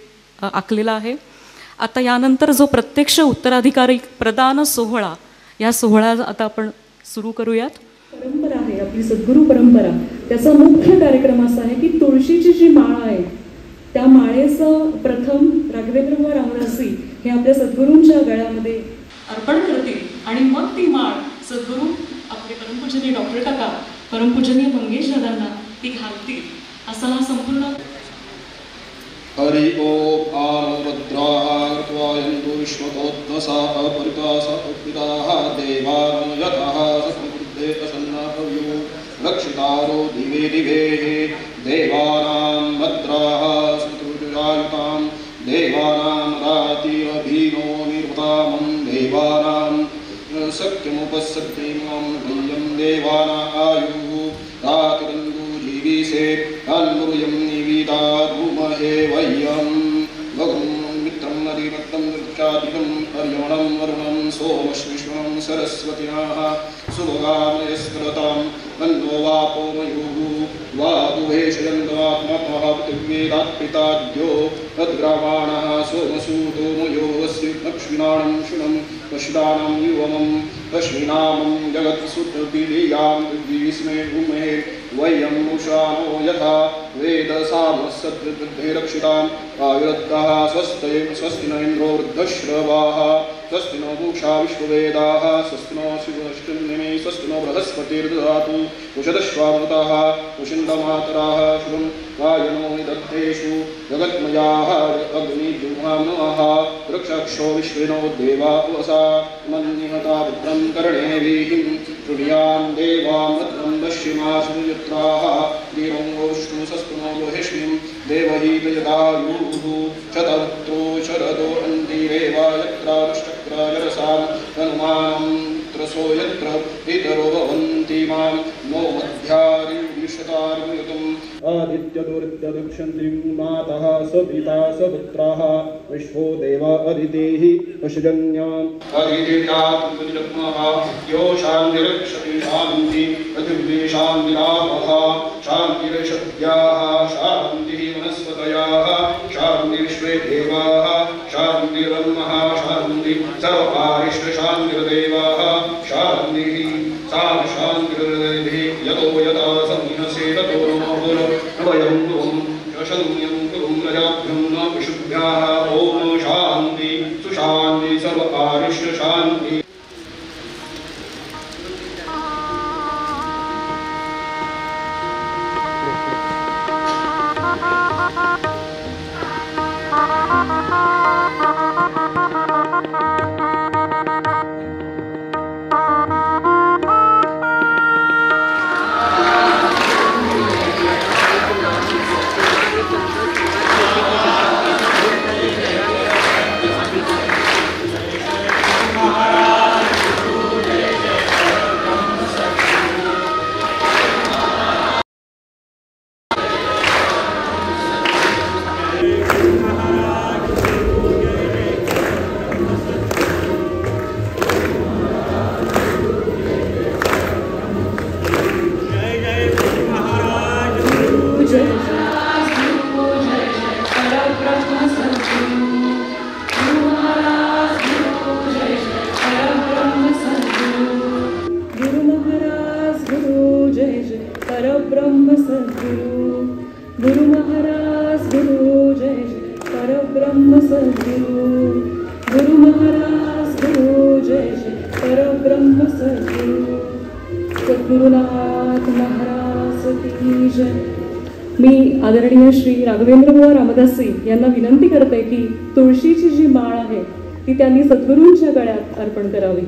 आखलेला आहे. आता यानंतर जो प्रत्यक्ष उत्तराधिकारी प्रदान सोहळा, या सोहळा आता आपण सुरू करूयात. परंपरा आहे आपली सद्गुरू परंपरा. त्याचा मुख्य कार्यक्रम असा आहे की तुळशीची जी माळ आहे त्या माळेचं प्रथम राघवेंद्र रामदासी हे आपल्या सद्गुरूंच्या गळ्यामध्ये अर्पण करतील आणि मग ती माळ सद्गुरू आपले परमपूजनीय डॉक्टर काका, परमपूजनीय मंगेश दादांना ती घालतील. असा हा संपूर्ण हरि ओम आनवद्राः त्वायन्तु विश्वतोत्तसाः परितासः पिताः देवान् यतः सत्कृते असन्नाभव्यो रक्षितारो दिवे दिवे देवानां भद्राः सुतुर्यायुतां देवानां राति अभिनो निर्वतामं देवानां सत्यमुपसत्येमं वयं देवाना आयुः रातिरन्दु जीविषे अन्मुर्यं निविदा धूमहे वयं भगं मित्रं नदीरत्नं वृक्षादिकं हर्यमणं वरुणं सोमश्विष्वं सरस्वतिनः सुभगामयस्करतां नन्दो वापो मयुः वापुवेशयन्तवात्मतः पृथिव्येदात्पिताद्यो तद्ग्रामाणः सोमसूतो मयोऽस्य लक्ष्मीनां शुनं पशुदानं युवमं पश्विनामं जगत्सुतविलीयां पृथ्वीस्मे भूमे वयं उषानो यथा वेदसामसद्वृद्धे रक्षिताम् आयुरद्धाः स्वस्ति न इन्द्रो वृद्धश्रवाः स्वस्ति नो पूषा विश्ववेदाः स्वस्ति नो शिवष्टन्यमे स्वस्ति नो बृहस्पतिर्ददातु उषदश्वामृताः उषिन्दमातराः शुभं वायनो निदत्तेषु जगत्मयाः अग्निजुह्वामनः वृक्षक्षो विश्विनो देवा वसा मन्निहता भद्रं कर्णेभिः शृणुयां देवां भद्रं पश्यमासु यत्राः वीरोष्णुसस्तुनो बहिष्णुं देवहीतयदायुः शतवत्रो शरदो अन्तिरेवा यत्रानुष्टक्राजरसां तनुमानं त्रसो यत्र पितरो भवन्ति मां नो मध्यारिविशतार्युतम् आदित्यदुर्दक्षन्त्रिं मातः सपिता सपुत्राः विश्वो देवा अदितेः पशुजन्याम् अदितिर्यात्मः यो शान्तिरक्षति शान्ति पृथिवी शान्तिरापः शान्तिरशद्याः शान्तिः वनस्पतयः शान्तिर्विश्वे देवाः शान्तिरन्मः शान्तिः सर्वकारिष्टशान्तिर्देवाः शान्तिः सा शान्तिर्देवी यतो यदा संहसे ततो वयं शशन्यं कुरुं रजाभ्यं न पशुभ्यः ॐ शान्ति सुशान्ति सर्वकारिष्टशान्ति. मी आदरणीय श्री राघवेंद्र रामदासी यांना विनंती करते की तुळशीची जी माळ आहे ती त्यांनी सद्गुरूंच्या गळ्यात अर्पण करावी.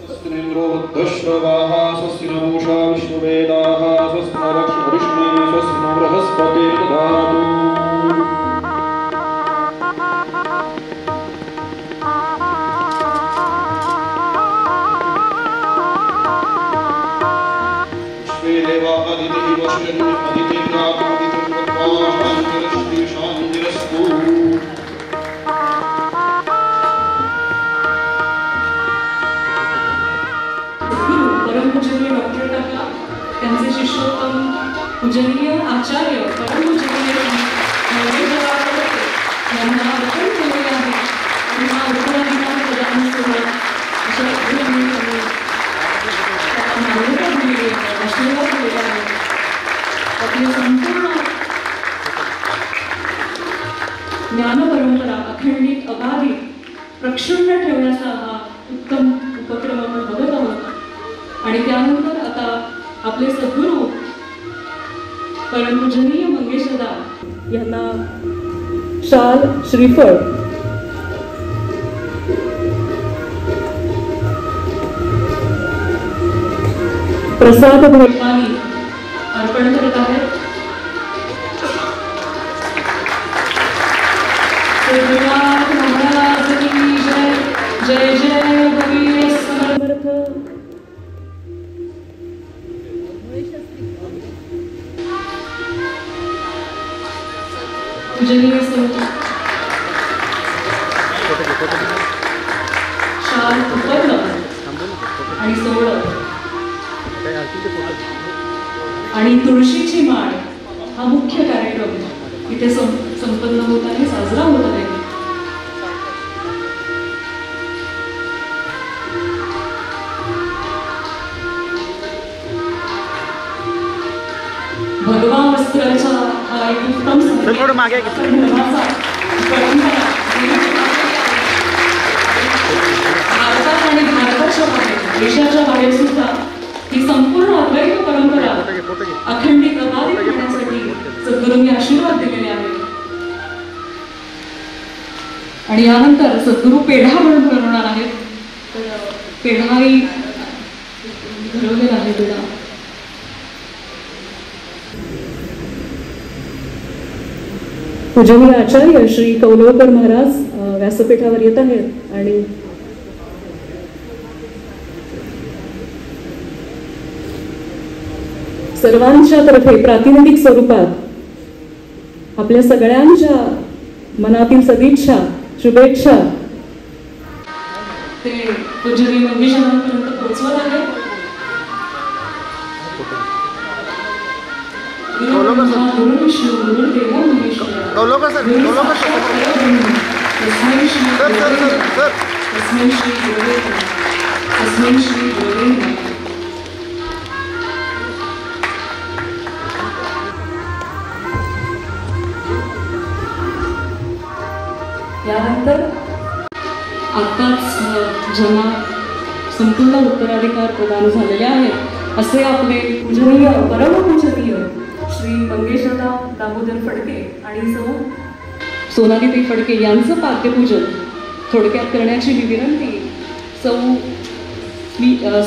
स्वस्तिनेन्द्रो वृद्धश्रवाः स्वस्ति नो पूषा विश्ववेदाः स्वस्ति नो रक्षितरिष्णे स्वस्ति नो बृहस्पतिर्ददातु. विश्वे देवा अदितिः वशयन् अदितिर्यातमदितिर्वत्वा शान्तिर् ज्ञानपरंपरा अखंडित अबाधित प्रक्षुण्ण ठेवण्याचा हा उत्तम उपक्रम आपण बघत आहोत. आणि त्यानंतर आता आपले सद्गुरू परमपूजनीय मंगेशदा यांना शाल श्रीफळ प्रसाद भगवानी अर्पण करत आहेत. जय जय भगवीर समर्थ. पूजनीय शाल उपर्ण आणि सोहळं आणि तुळशीची माळ हा मुख्य कार्यक्रम इथे संपन्न होत आहे, साजरा होत आहे. भगवा वस्त्राचा हा एक उत्तम भारतात आणि भारताच्या बाहेर देशाच्या बाहेर सुद्धा ही संपूर्ण अद्वैत परंपरा अखंडित अबाधित करण्यासाठी सद्गुरूंनी आशीर्वाद दिलेले आहेत. आणि यानंतर सद्गुरू पेढा म्हणून बनवणार आहेत. तर पेढाही घडवलेला आहे. पेढा पूजनीय आचार्य श्री कौलवकर महाराज व्यासपीठावर येत आहेत आणि सर्वांच्या तर्फे प्रातिनिधिक स्वरूपात आपल्या सगळ्यांच्या मनातील सदिच्छा शुभेच्छा ते पूजनीय मंगेशदांपर्यंत पोहोचवत आहे. यानंतर आत्ताच ज्यांना संपूर्ण उत्तराधिकार प्रदान झालेले आहेत असे आपले पूजनीय परमपूजनीय श्री मंगेशदा दामोदर फडके आणि सौ सोनालीताई फडके यांचं पाद्यपूजन थोडक्यात करण्याची मी विनंती सौ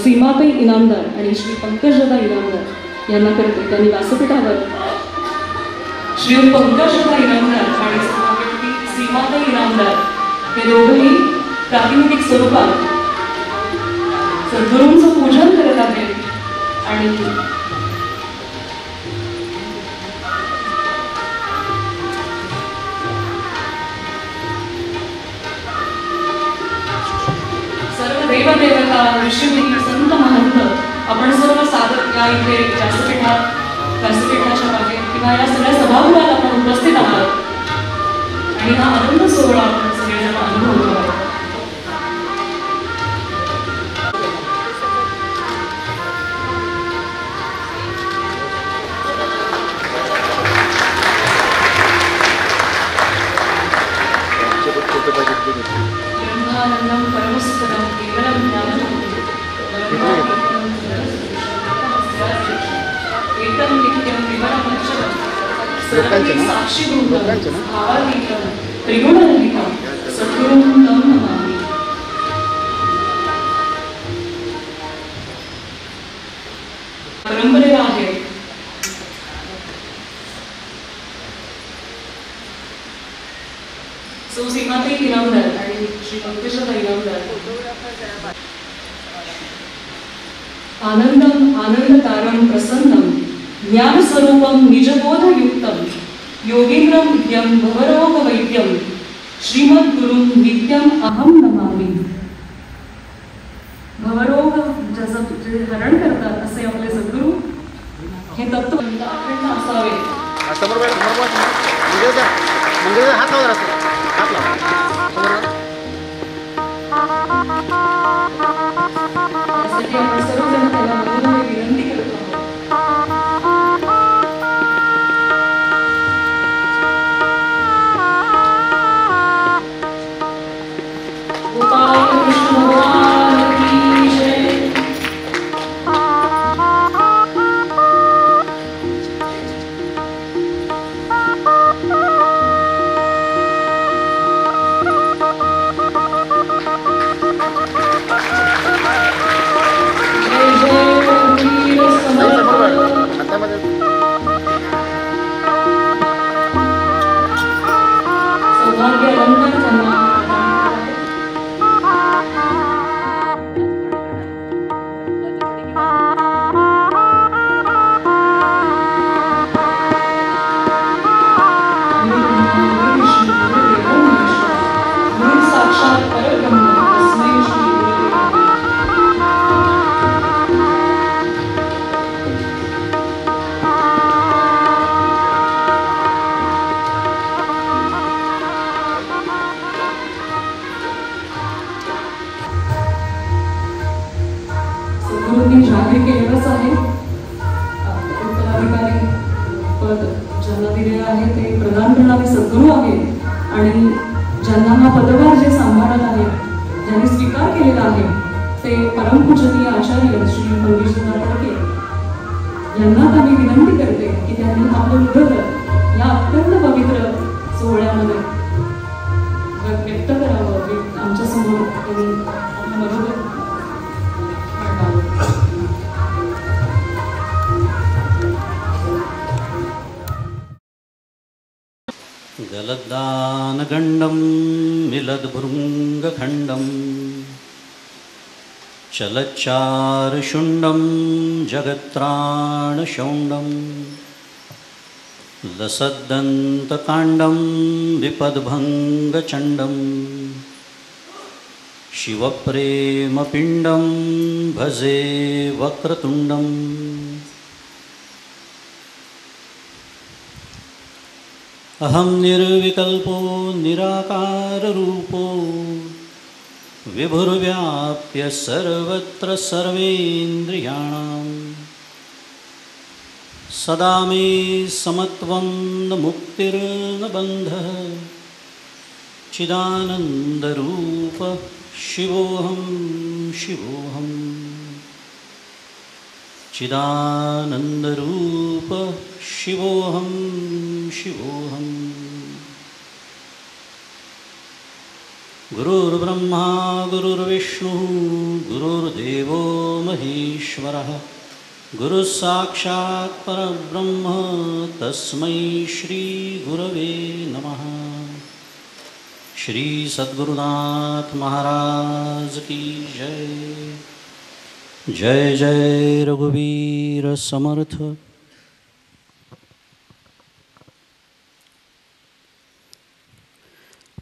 सीमाताई इनामदार आणि श्री पंकजदा इनामदार यांना करते. त्यांनी व्यासपीठावर श्री पंकजदा इनामदार आणि सीमाताई इनामदार हे दोघंही प्रातिनिधिक स्वरूपात सद्गुरूंचं पूजन करत आहेत. आणि सर्व देवदेवता ऋषीमुनी संत महंत आपण सर्व साधक या इथे व्यासपीठाच्या मागे किंवा या सगळ्या सभागृहात आपण उपस्थित आहात आणि हा आनंद सोहळा आपण सगळेजण अनुभवतो आहोत. ब्रह्मानंदं परमसुखदं केवलं ज्ञानम् एकं नित्यं विवरमच्युतं सर्वं साक्षीभूतं भावातीतं त्रिगुणरहितं सद्गुरुं तं नमामि. परंपरेला आहे सौ सीमाताई इनामदार आणि श्री पंकजदा इनामदार. आनंदम आनंदतारं प्रसन्नं ज्ञानस्वरूपं निजबोधयुक्तं योगीन्द्रं नित्यं भवरोगवैद्यं श्रीमद्गुरुं नित्यं अहं नमामि. भवरोग ज्याचं जे हरण करतात असे आपले सद्गुरू हे तत्व अखंड असावे. यासाठी आपण सर्वजण त्याला मनोभावे विनंती करतो आहोत. सौभाग्य अलंकार त्यांना साक्षात परब्रह्म तस्मै श्री सद्गुरूंनी जाहीर केलेलंच आहे. उत्तराधिकारी पद ज्यांना दिलेलं आहे ते प्रदान करणारे सद्गुरू आहेत आणि ज्यांना हा पदभार जे सांभाळत आहेत, ज्यांनी स्वीकार केलेला आहे ते परमपूजनीय आचार्य श्री मंगेशदादा फडके यांना मी विनंती करते की त्यांनी आपलं उदर या अत्यंत पवित्र सोहळ्यामध्ये व्यक्त करावं, आमच्यासमोर त्यांनी आपलं मनोगत मांडावं. गलद्दानगण्डं मिलद्भृङ्गखण्डं चलच्चारुशुण्डं जगत्राणशौण्डं लसद्दन्तकाण्डं विपद्भङ्गचण्डं शिवप्रेमपिण्डं भजे वक्रतुण्डम् अहं निर्विकल्पो निराकाररूपो विभुर्व्याप्य सर्वत्र सर्वेन्द्रियाणां सदा मे समत्वं न मुक्तिर्न बन्धः चिदानन्दरूप शिवोऽहं शिवोऽहं चिदानन्दरूप शिवोऽहं शिवोऽहम्. गुरुर्ब्रह्मा गुरुर्विष्णुः गुरुर्देवो महेश्वरः गुरुः साक्षात् परब्रह्म तस्मै श्री गुरवे नमः. श्री सद्गुरुनाथ महाराज की जय. जय जय रघुवीर समर्थ.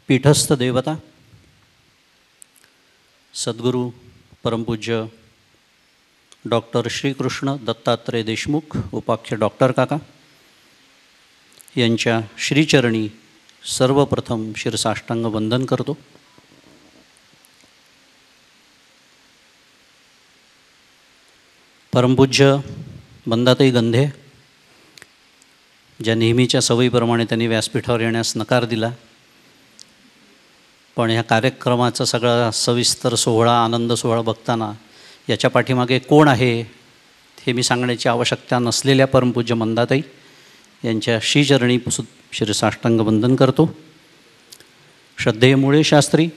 पीठस्थ देवता सद्गुरू परमपूज्य डॉक्टर श्रीकृष्ण दत्तात्रय देशमुख उपाख्य डॉक्टर काका यांच्या श्रीचरणी सर्वप्रथम शिरसाष्टांग वंदन करतो. परमपूज्य मंदाताई गंधे ज्या नेहमीच्या सवयीप्रमाणे त्यांनी व्यासपीठावर येण्यास नकार दिला, पण ह्या कार्यक्रमाचा सगळा सविस्तर सोहळा आनंद सोहळा बघताना याच्या पाठीमागे कोण आहे हे मी सांगण्याची आवश्यकता नसलेल्या परमपूज्य मंदाताई यांच्या श्रीचरणी शिरसाष्टांग वंदन करतो. श्रद्धेय मुळे शास्त्री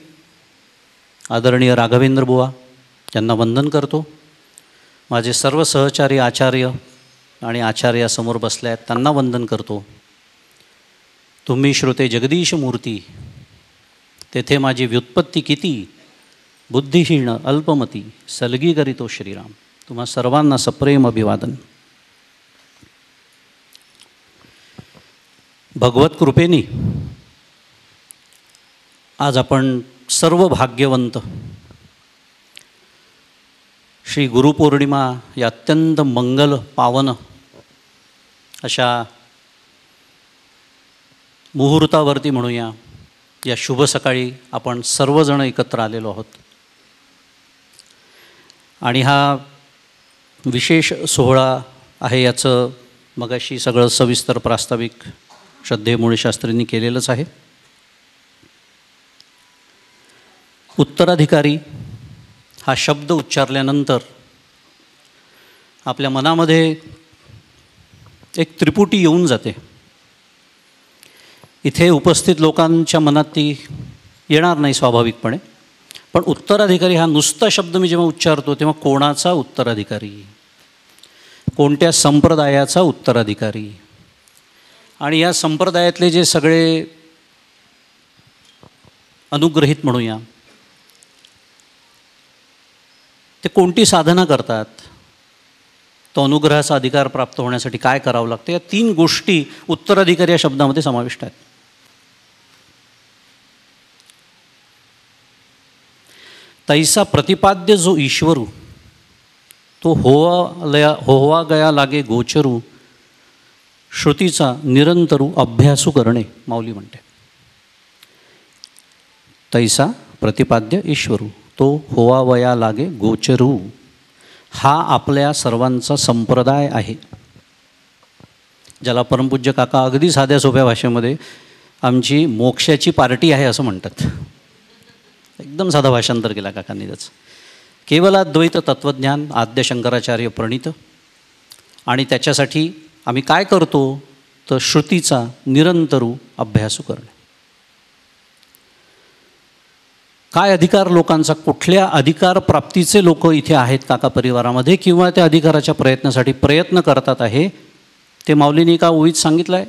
आदरणीय राघवेंद्र बुवा यांना वंदन करतो. माझे सर्व सहचारी आचार्य आणि आचार्यासमोर बसले आहेत त्यांना वंदन करतो. तुम्ही श्रोते जगदीश मूर्ती तेथे माझी व्युत्पत्ती किती, बुद्धिहीन अल्पमती सलगी करीतो श्रीराम. तुम्हा सर्वांना सप्रेम अभिवादन. भगवत कृपेनी आज आपण सर्व भाग्यवंत श्री गुरुपौर्णिमा या अत्यंत मंगल पावन अशा मुहूर्तावरती म्हणूया, या शुभ सकाळी आपण सर्वजण एकत्र आलेलो आहोत. आणि हा विशेष सोहळा आहे याचं मगाशी सगळं सविस्तर प्रास्ताविक श्रद्धेय मुळे शास्त्रींनी केलेलंच आहे. उत्तराधिकारी हा शब्द उच्चारल्यानंतर आपल्या मनामध्ये एक त्रिपुटी येऊन जाते. इथे उपस्थित लोकांच्या मनात ती येणार नाही स्वाभाविकपणे, पण उत्तराधिकारी हा नुसता शब्द मी जेव्हा उच्चारतो तेव्हा कोणाचा उत्तराधिकारी, कोणत्या संप्रदायाचा उत्तराधिकारी, आणि या संप्रदायातले जे सगळे अनुग्रहित म्हणूया, ते कोणती साधना करतात, तो अनुग्रहाचा अधिकार प्राप्त होण्यासाठी काय करावं लागतं, या 3 गोष्टी उत्तराधिकारी या शब्दामध्ये समाविष्ट आहेत. तैसा प्रतिपाद्य जो ईश्वरू, तो होवा गया लागे गोचरू, श्रुतीचा निरंतरू अभ्यासू करणे, माऊली म्हणते. तैसा प्रतिपाद्य ईश्वरू, तो होवावया लागे गोचरू, हा आपल्या सर्वांचा संप्रदाय आहे, ज्याला परमपूज्य काका अगदी साध्या सोप्या भाषेमध्ये आमची मोक्षाची पार्टी आहे असं म्हणतात. एकदम साधं भाषांतर केला काकांनी त्याचं. केवलाद्वैत तत्त्वज्ञान आद्य शंकराचार्य प्रणीत, आणि त्याच्यासाठी आम्ही काय करतो तर श्रुतीचा निरंतरू अभ्यासू करणे. काय अधिकार लोकांचा, कुठल्या अधिकार प्राप्तीचे लोक इथे आहेत काका परिवारामध्ये किंवा त्या अधिकाराच्या प्रयत्नासाठी प्रयत्न करतात आहे, ते माऊलीने एका ओळीत सांगितलं आहे.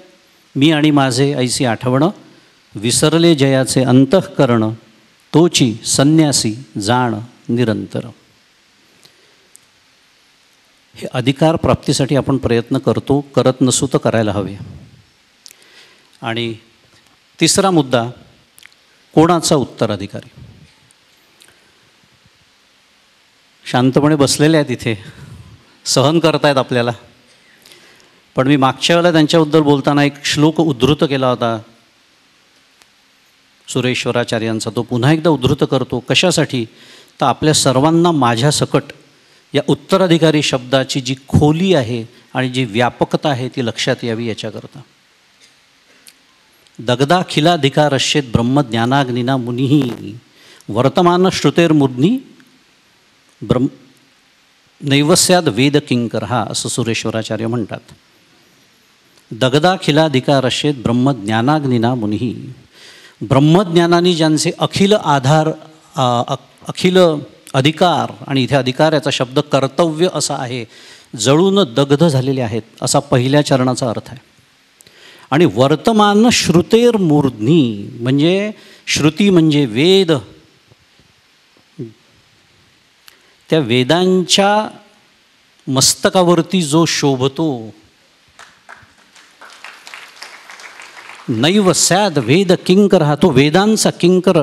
मी आणि माझे ऐसी आठवणं, विसरले जयाचे अंतःकरण, तोची संन्यासी जाण निरंतर. हे अधिकार प्राप्तीसाठी आपण प्रयत्न करतो, करत नसू तर करायला हवे. आणि तिसरा मुद्दा, कोणाचा उत्तराधिकारी. शांतपणे बसलेले आहेत इथे, सहन करतायत आपल्याला. पण मी मागच्या वेळेला त्यांच्याबद्दल बोलताना एक श्लोक उद्धृत केला होता सुरेश्वराचार्यांचा, तो पुन्हा एकदा उद्धृत करतो. कशासाठी तर आपल्या सर्वांना माझ्या सकट या उत्तराधिकारी शब्दाची जी खोली आहे आणि जी व्यापकता आहे ती लक्षात यावी याच्याकरता. दगदाखिलाधिकारश्चेत ब्रह्मज्ञानाग्निना मुनिही, वर्तमान श्रुतेर्मूर्ध्नी नैवस्याद वेद किंकरहा, असं सुरेश्वराचार्य म्हणतात. दगदाखिलाधिकारश्चेत ब्रह्मज्ञानाग्निना मुनिही, ब्रह्मज्ञानाने ज्यांचे अखिल आधार, अखिल अधिकार, आणि इथे अधिकार याचा शब्द कर्तव्य असा आहे, जळून दग्ध झालेले आहेत, असा पहिल्या चरणाचा अर्थ आहे. आणि वर्तमान श्रुतेर मूर्ध्नी, म्हणजे श्रुती म्हणजे वेद, त्या वेदांच्या मस्तकावरती जो शोभतो, नैव सॅद वेद किंकर, हा तो वेदांचा किंकर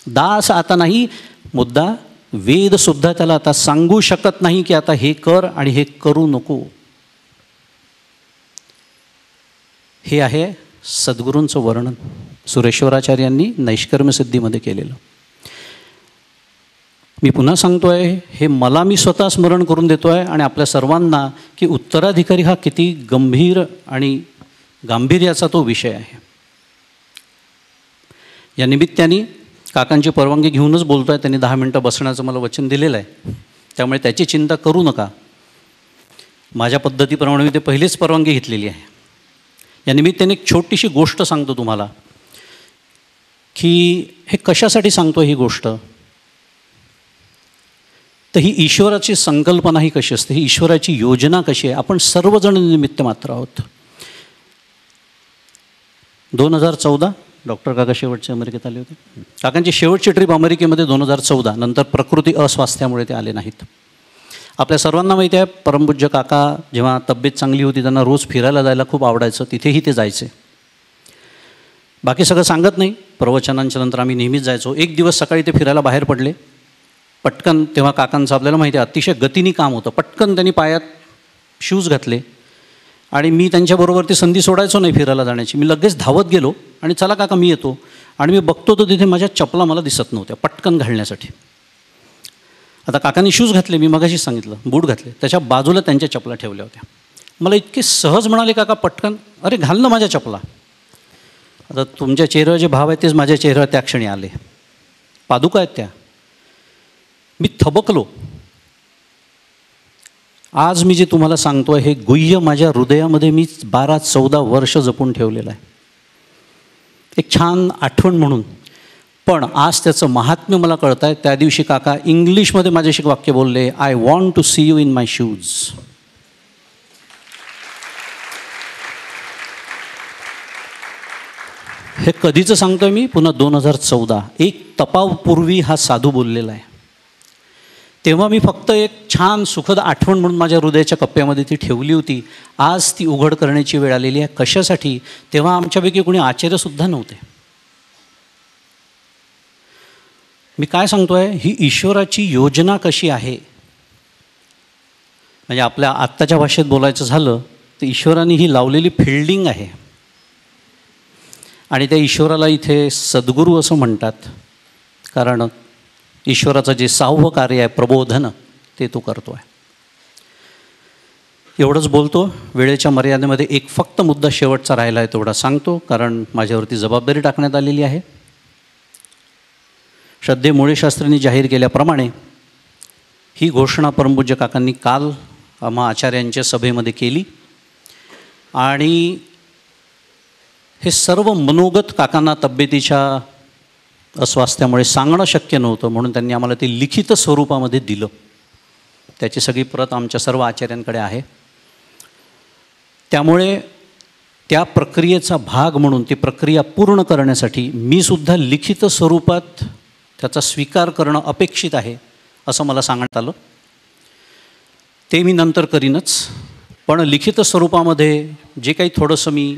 दास आता नाही. मुद्दा वेदसुद्धा त्याला आता सांगू शकत नाही की आता हे कर आणि हे करू नको. हे आहे सद्गुरूंचं वर्णन सुरेश्वराचार्यांनी नैष्कर्म्यसिद्धीमध्ये केलेलं. मी पुन्हा सांगतो आहे, हे मला मी स्वतः स्मरण करून देतो आहे आणि आपल्या सर्वांना, की उत्तराधिकारी हा किती गंभीर आणि गांभीर्याचा तो विषय आहे. या निमित्ताने काकांची परवानगी घेऊनच बोलतो आहे. त्यांनी 10 मिनटं बसण्याचं मला वचन दिलेलं आहे, त्यामुळे त्याची चिंता करू नका. माझ्या पद्धतीप्रमाणे मी ते पहिलेच परवानगी घेतलेली आहे. या निमित्ताने एक छोटीशी गोष्ट सांगतो तुम्हाला, की हे कशासाठी सांगतो ही गोष्ट, तर ही ईश्वराची संकल्पना ही कशी असते, ही ईश्वराची योजना कशी आहे. आपण सर्वजण निमित्त मात्र आहोत. 2014 डॉक्टर काका शेवटचे अमेरिकेत आले होते. काकांची शेवटची ट्रिप अमेरिकेमध्ये 2014, नंतर प्रकृती अस्वास्थ्यामुळे ते आले नाहीत. आपल्या सर्वांना माहिती आहे, परमपूज्य काका जेव्हा तब्येत चांगली होती त्यांना रोज फिरायला जायला खूप आवडायचं, तिथेही ते जायचे. बाकी सगळं सांगत नाही, प्रवचनांच्या नंतर आम्ही नेहमीच जायचो. एक दिवस सकाळी ते फिरायला बाहेर पडले, पटकन, तेव्हा काकांचं आपल्याला माहिती आहे अतिशय गतीने काम होतं, पटकन त्यांनी पायात शूज घातले आणि मी त्यांच्याबरोबर ती संधी सोडायचो नाही फिरायला जाण्याची. मी लगेच धावत गेलो आणि चला काका मी येतो, आणि मी बघतो तर तिथे माझ्या चपला मला दिसत नव्हत्या पटकन घालण्यासाठी. आता काकांनी शूज घातले, मी मगाशीच सांगितलं बूट घातले, त्याच्या बाजूला त्यांच्या चपला ठेवल्या होत्या. मला इतके सहज म्हणाले काका पटकन, अरे घाल ना माझ्या चपला. आता तुमच्या चेहऱ्यावर जे भाव आहेत तेच माझ्या चेहऱ्यावर त्या क्षणी आले. पादुका आहेत त्या. मी थबकलो. आज मी जे तुम्हाला सांगतो आहे हे गुह्य माझ्या हृदयामध्ये मी 12-14 वर्ष जपून ठेवलेलं आहे, एक छान आठवण म्हणून. पण आज त्याचं महात्म्य मला कळतं आहे. त्या दिवशी काका इंग्लिशमध्ये माझ्याशी वाक्य बोलले, I want to see you in my shoes. हे कधीचं सांगतो आहे मी, पुन्हा 2014 एक तपापूर्वी हा साधू बोललेला आहे. तेव्हा मी फक्त एक छान सुखद आठवण म्हणून माझ्या हृदयाच्या कप्प्यामध्ये ती ठेवली होती. आज ती उघड करण्याची वेळ आलेली आहे. कशासाठी? तेव्हा आमच्यापैकी कोणी आचार्यसुद्धा नव्हते. मी काय सांगतो आहे, ही ईश्वराची योजना कशी आहे, म्हणजे आपल्या आत्ताच्या भाषेत बोलायचं झालं तर ईश्वराने ही लावलेली फिल्डिंग आहे. आणि त्या ईश्वराला इथे सद्गुरू असं म्हणतात, कारण ईश्वराचं जे 6वं कार्य आहे प्रबोधन, ते तो करतो आहे. एवढंच बोलतो. वेळेच्या मर्यादेमध्ये एक फक्त मुद्दा शेवटचा राहिला आहे, तेवढा सांगतो, कारण माझ्यावरती जबाबदारी टाकण्यात आलेली आहे. श्रद्धे मुळे शास्त्रींनी जाहीर केल्याप्रमाणे ही घोषणा परमपूज्य काकांनी काल आम्हा आचार्यांच्या सभेमध्ये केली. आणि हे सर्व मनोगत काकांना तब्येतीच्या अस्वास्थ्यामुळे सांगणं शक्य नव्हतं, म्हणून त्यांनी आम्हाला ते लिखित स्वरूपामध्ये दिलं. त्याची सगळी प्रत आमच्या सर्व आचार्यांकडे आहे. त्यामुळे त्या प्रक्रियेचा भाग म्हणून ती प्रक्रिया पूर्ण करण्यासाठी मी सुद्धा लिखित स्वरूपात त्याचा स्वीकार करणं अपेक्षित आहे असं मला सांगण्यात आलं. ते मी नंतर करीनच, पण लिखित स्वरूपामध्ये जे काही थोडंसं मी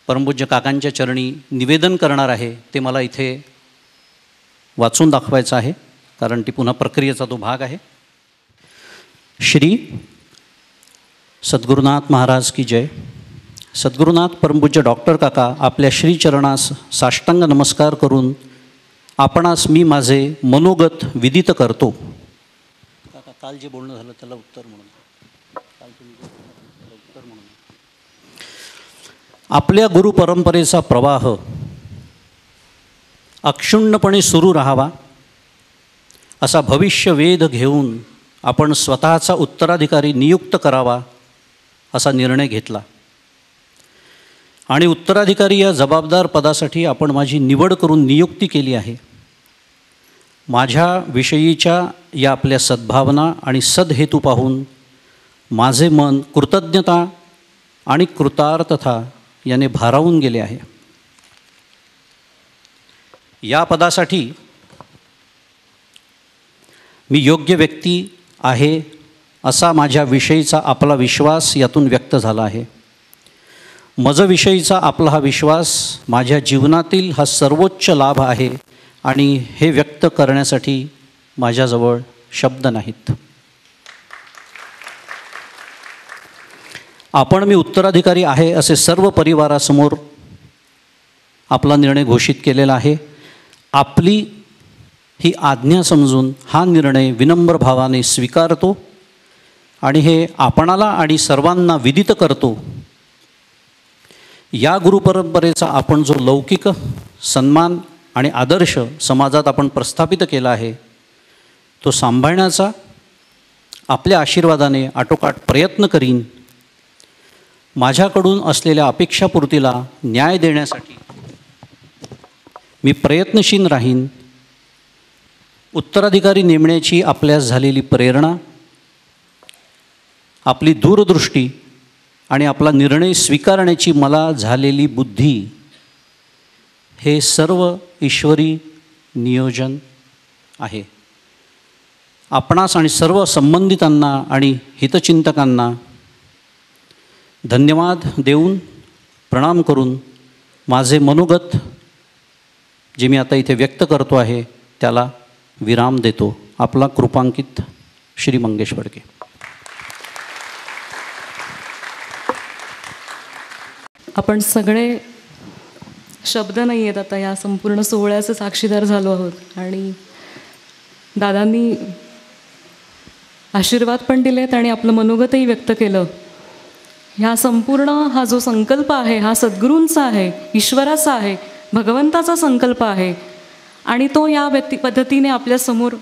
परमपूज्य काकांच्या चरणी निवेदन करणार आहे ते मला इथे वाचून दाखवायचं आहे, कारण ती पुन्हा प्रक्रियेचा तो भाग आहे. श्री सद्गुरुनाथ महाराज की जय. सद्गुरुनाथ परमपूज्य डॉक्टर काका आपल्या श्रीचरणास साष्टांग नमस्कार करून आपणास मी माझे मनोगत विदित करतो. काका काल जे बोलणं झालं त्याला उत्तर म्हणून, आपल्या गुरुपरंपरेचा प्रवाह अक्षुण्णपणे सुरू राहावा असा भविष्यवेध घेऊन आपण स्वतःचा उत्तराधिकारी नियुक्त करावा असा निर्णय घेतला. आणि उत्तराधिकारी या जबाबदार पदासाठी आपण माझी निवड करून नियुक्ती केली आहे. माझ्या विषयीच्या या आपल्या सद्भावना आणि सदहेतू पाहून माझे मन कृतज्ञता आणि कृतार्थता याने भारावून गेले आहे. या पदासाठी मी योग्य व्यक्ती आहे असा माझ्या विषयीचा आपला विश्वास यातून व्यक्त झाला आहे. मजविषयीचा आपला हा विश्वास माझ्या जीवनातील हा सर्वोच्च लाभ आहे आणि हे व्यक्त करण्यासाठी माझ्याजवळ शब्द नाहीत. आपण मी उत्तराधिकारी आहे असे सर्व परिवारासमोर आपला निर्णय घोषित केलेला आहे. आपली ही आज्ञा समजून हा निर्णय विनम्र भावाने स्वीकारतो आणि हे आपणाला आणि सर्वांना विदित करतो. या गुरुपरंपरेचा आपण जो लौकिक सन्मान आणि आदर्श समाजात आपण प्रस्थापित केला आहे तो सांभाळण्याचा आपल्या आशीर्वादाने आटोकाट प्रयत्न करीन. माझ्याकडून असलेल्या अपेक्षापूर्तीला न्याय देण्यासाठी मी प्रयत्नशील राहीन. उत्तराधिकारी नेमण्याची आपल्यास झालेली प्रेरणा, आपली दूरदृष्टी आणि आपला निर्णय स्वीकारण्याची मला झालेली बुद्धी हे सर्व ईश्वरी नियोजन आहे. आपणास आणि सर्व संबंधितांना आणि हितचिंतकांना धन्यवाद देऊन प्रणाम करून माझे मनोगत जे मी आता इथे व्यक्त करतो आहे त्याला विराम देतो. आपला कृपांकित श्री मंगेश फडके. आपण सगळे शब्द नाही आहेत आता या संपूर्ण सोहळ्याचे साक्षीदार झालो आहोत आणि दादांनी आशीर्वाद पण दिलेत आणि आपलं मनोगतही व्यक्त केलं. ह्या संपूर्ण हा जो संकल्प आहे हा सद्गुरूंचा आहे, ईश्वराचा आहे, भगवंताचा संकल्प आहे आणि तो या पद्धतीने आपल्यासमोर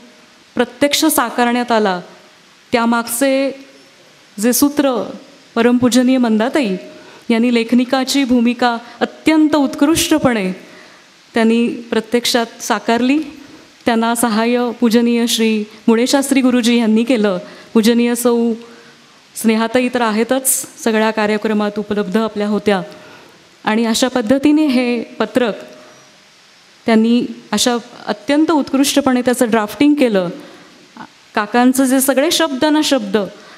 प्रत्यक्ष साकारण्यात आला. त्यामागचे जे सूत्र परमपूजनीय मंदाताई यांनी लेखनिकाची भूमिका अत्यंत उत्कृष्टपणे त्यांनी प्रत्यक्षात साकारली. त्यांना सहाय्य पूजनीय श्री मुळेशास्त्री गुरुजी यांनी केलं. पूजनीय सौ स्नेहाताई तर आहेतच, सगळ्या कार्यक्रमात उपलब्ध आपल्या होत्या. आणि अशा पद्धतीने हे पत्रक त्यांनी अशा अत्यंत उत्कृष्टपणे त्याचं ड्राफ्टिंग केलं. काकांचं जे सगळे शब्द ना शब्द,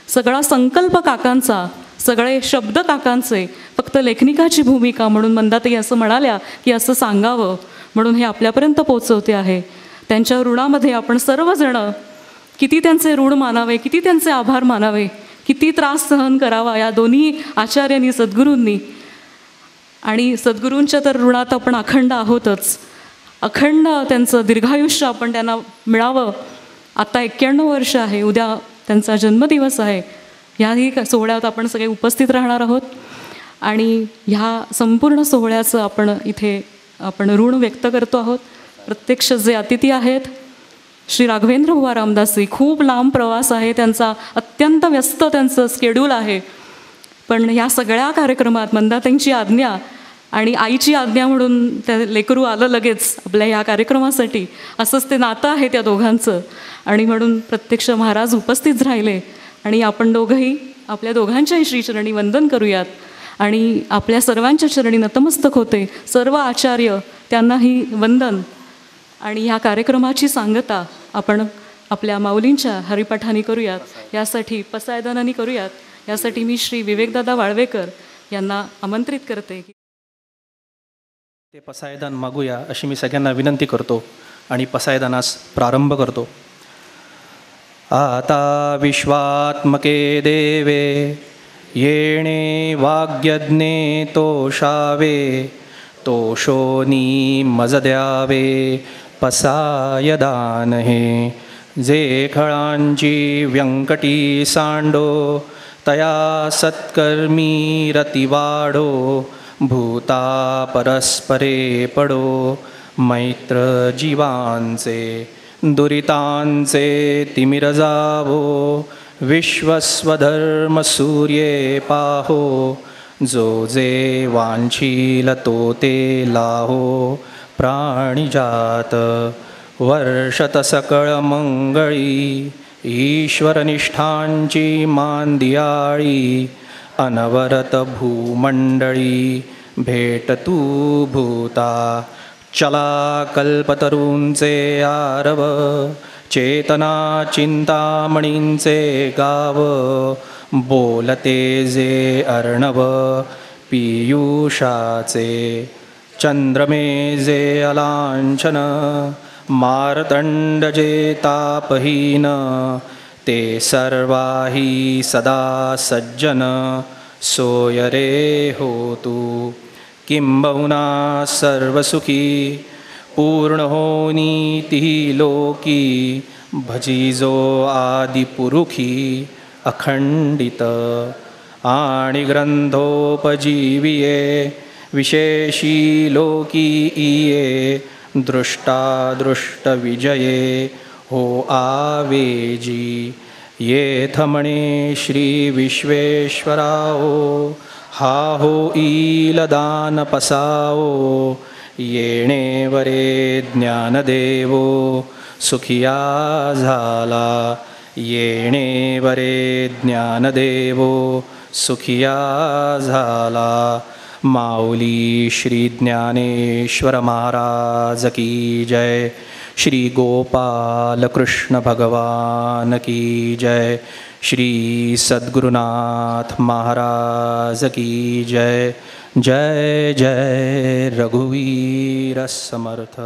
सगळा संकल्प काकांचा, सगळे शब्द काकांचे, फक्त लेखनिकाची भूमिका म्हणून मंदाताई असं म्हणाल्या की असं सांगावं म्हणून हे आपल्यापर्यंत पोचवते आहे. त्यांच्या ऋणामध्ये आपण सर्वजणं किती त्यांचे ऋण मानावे, किती त्यांचे आभार मानावे, किती त्रास सहन करावा या दोन्ही आचार्यांनी, सद्गुरूंनी. आणि सद्गुरूंच्या तर ऋणात आपण अखंड आहोतच. अखंड त्यांचं दीर्घायुष्य आपण त्यांना मिळावं. आता 91 वर्ष आहे, उद्या त्यांचा जन्मदिवस आहे. ह्याही सोहळ्यात आपण सगळे उपस्थित राहणार आहोत आणि ह्या संपूर्ण सोहळ्याचं आपण ऋण व्यक्त करतो आहोत. प्रत्यक्ष जे अतिथी आहेत श्री राघवेंद्र बुवा रामदासजी, खूप लांब प्रवास आहे त्यांचा, अत्यंत व्यस्त त्यांचं स्केड्यूल आहे, पण ह्या सगळ्या कार्यक्रमात मंदाताईंची आज्ञा आणि आईची आज्ञा म्हणून त्या लेकरू आलं लगेच आपल्या ह्या कार्यक्रमासाठी, असंच ते नातं आहे त्या दोघांचं. आणि म्हणून प्रत्यक्ष महाराज उपस्थित राहिले आणि आपण दोघंही आपल्या दोघांच्याही श्रीचरणी वंदन करूयात आणि आपल्या सर्वांच्या चरणी नतमस्तक होते. सर्व आचार्य त्यांनाही वंदन. आणि ह्या कार्यक्रमाची सांगता आपण आपल्या माऊलींच्या हरिपाठाने करूयात, यासाठी पसायदानाने करूयात. यासाठी मी श्री विवेकदादा वाळवेकर यांना आमंत्रित करते. ते पसायदान मागूया अशी मी सगळ्यांना विनंती करतो आणि पसायदानास प्रारंभ करतो. आता विश्वात्मके देवे येणे वाग्यज्ञे तोषावे, तोषोनी मज द्यावे पसायदान हे. जे खळांची व्यंकटी सांडो, तया सत्कर्मी रतिवाडो, भूता परस्परे पडो, मैत्र जीवांचे दुरितांचे तिमिर जावो, विश्वस्वधर्म सूर्ये पाहो, जो जे वांछील तो ते लाहो, प्राणिजात वर्षत सकळ मंगळी, ईश्वरनिष्ठांची मांदियाळी, अनवरत भूमंडळी भेट तू भूता. चला कल्पतरूंचे आरव, चेतना चिंतामणींचे गाव, बोलते जे अर्णव पीयूषाचे, चंद्रमे जे अलांछन, मार्तंड जे तापहीन, ते सर्वाही सदा सज्जन, सोय रे होतू. किंबहुना सर्वसुखी पूर्ण होनी ती लोकी, भजिजो आदिपुरुखी अखंडित. आणि ग्रंथोपजीविये विशेषी लोकी इये, दृष्टादृष्ट विजये हो आवेजी. येथ म्हणे श्री विश्वेश्वराओ, हा होईल दान पसाओ, येणे वरे ज्ञानदेवो सुखिया झाला. येणे वरे ज्ञानदेवो सुखिया झाला. माऊली श्री ज्ञानेश्वर महाराज की जय. श्री गोपाल कृष्ण भगवान की जय. श्री सद्गुरुनाथ महाराज की जय. जय जय रघुवीर समर्थ.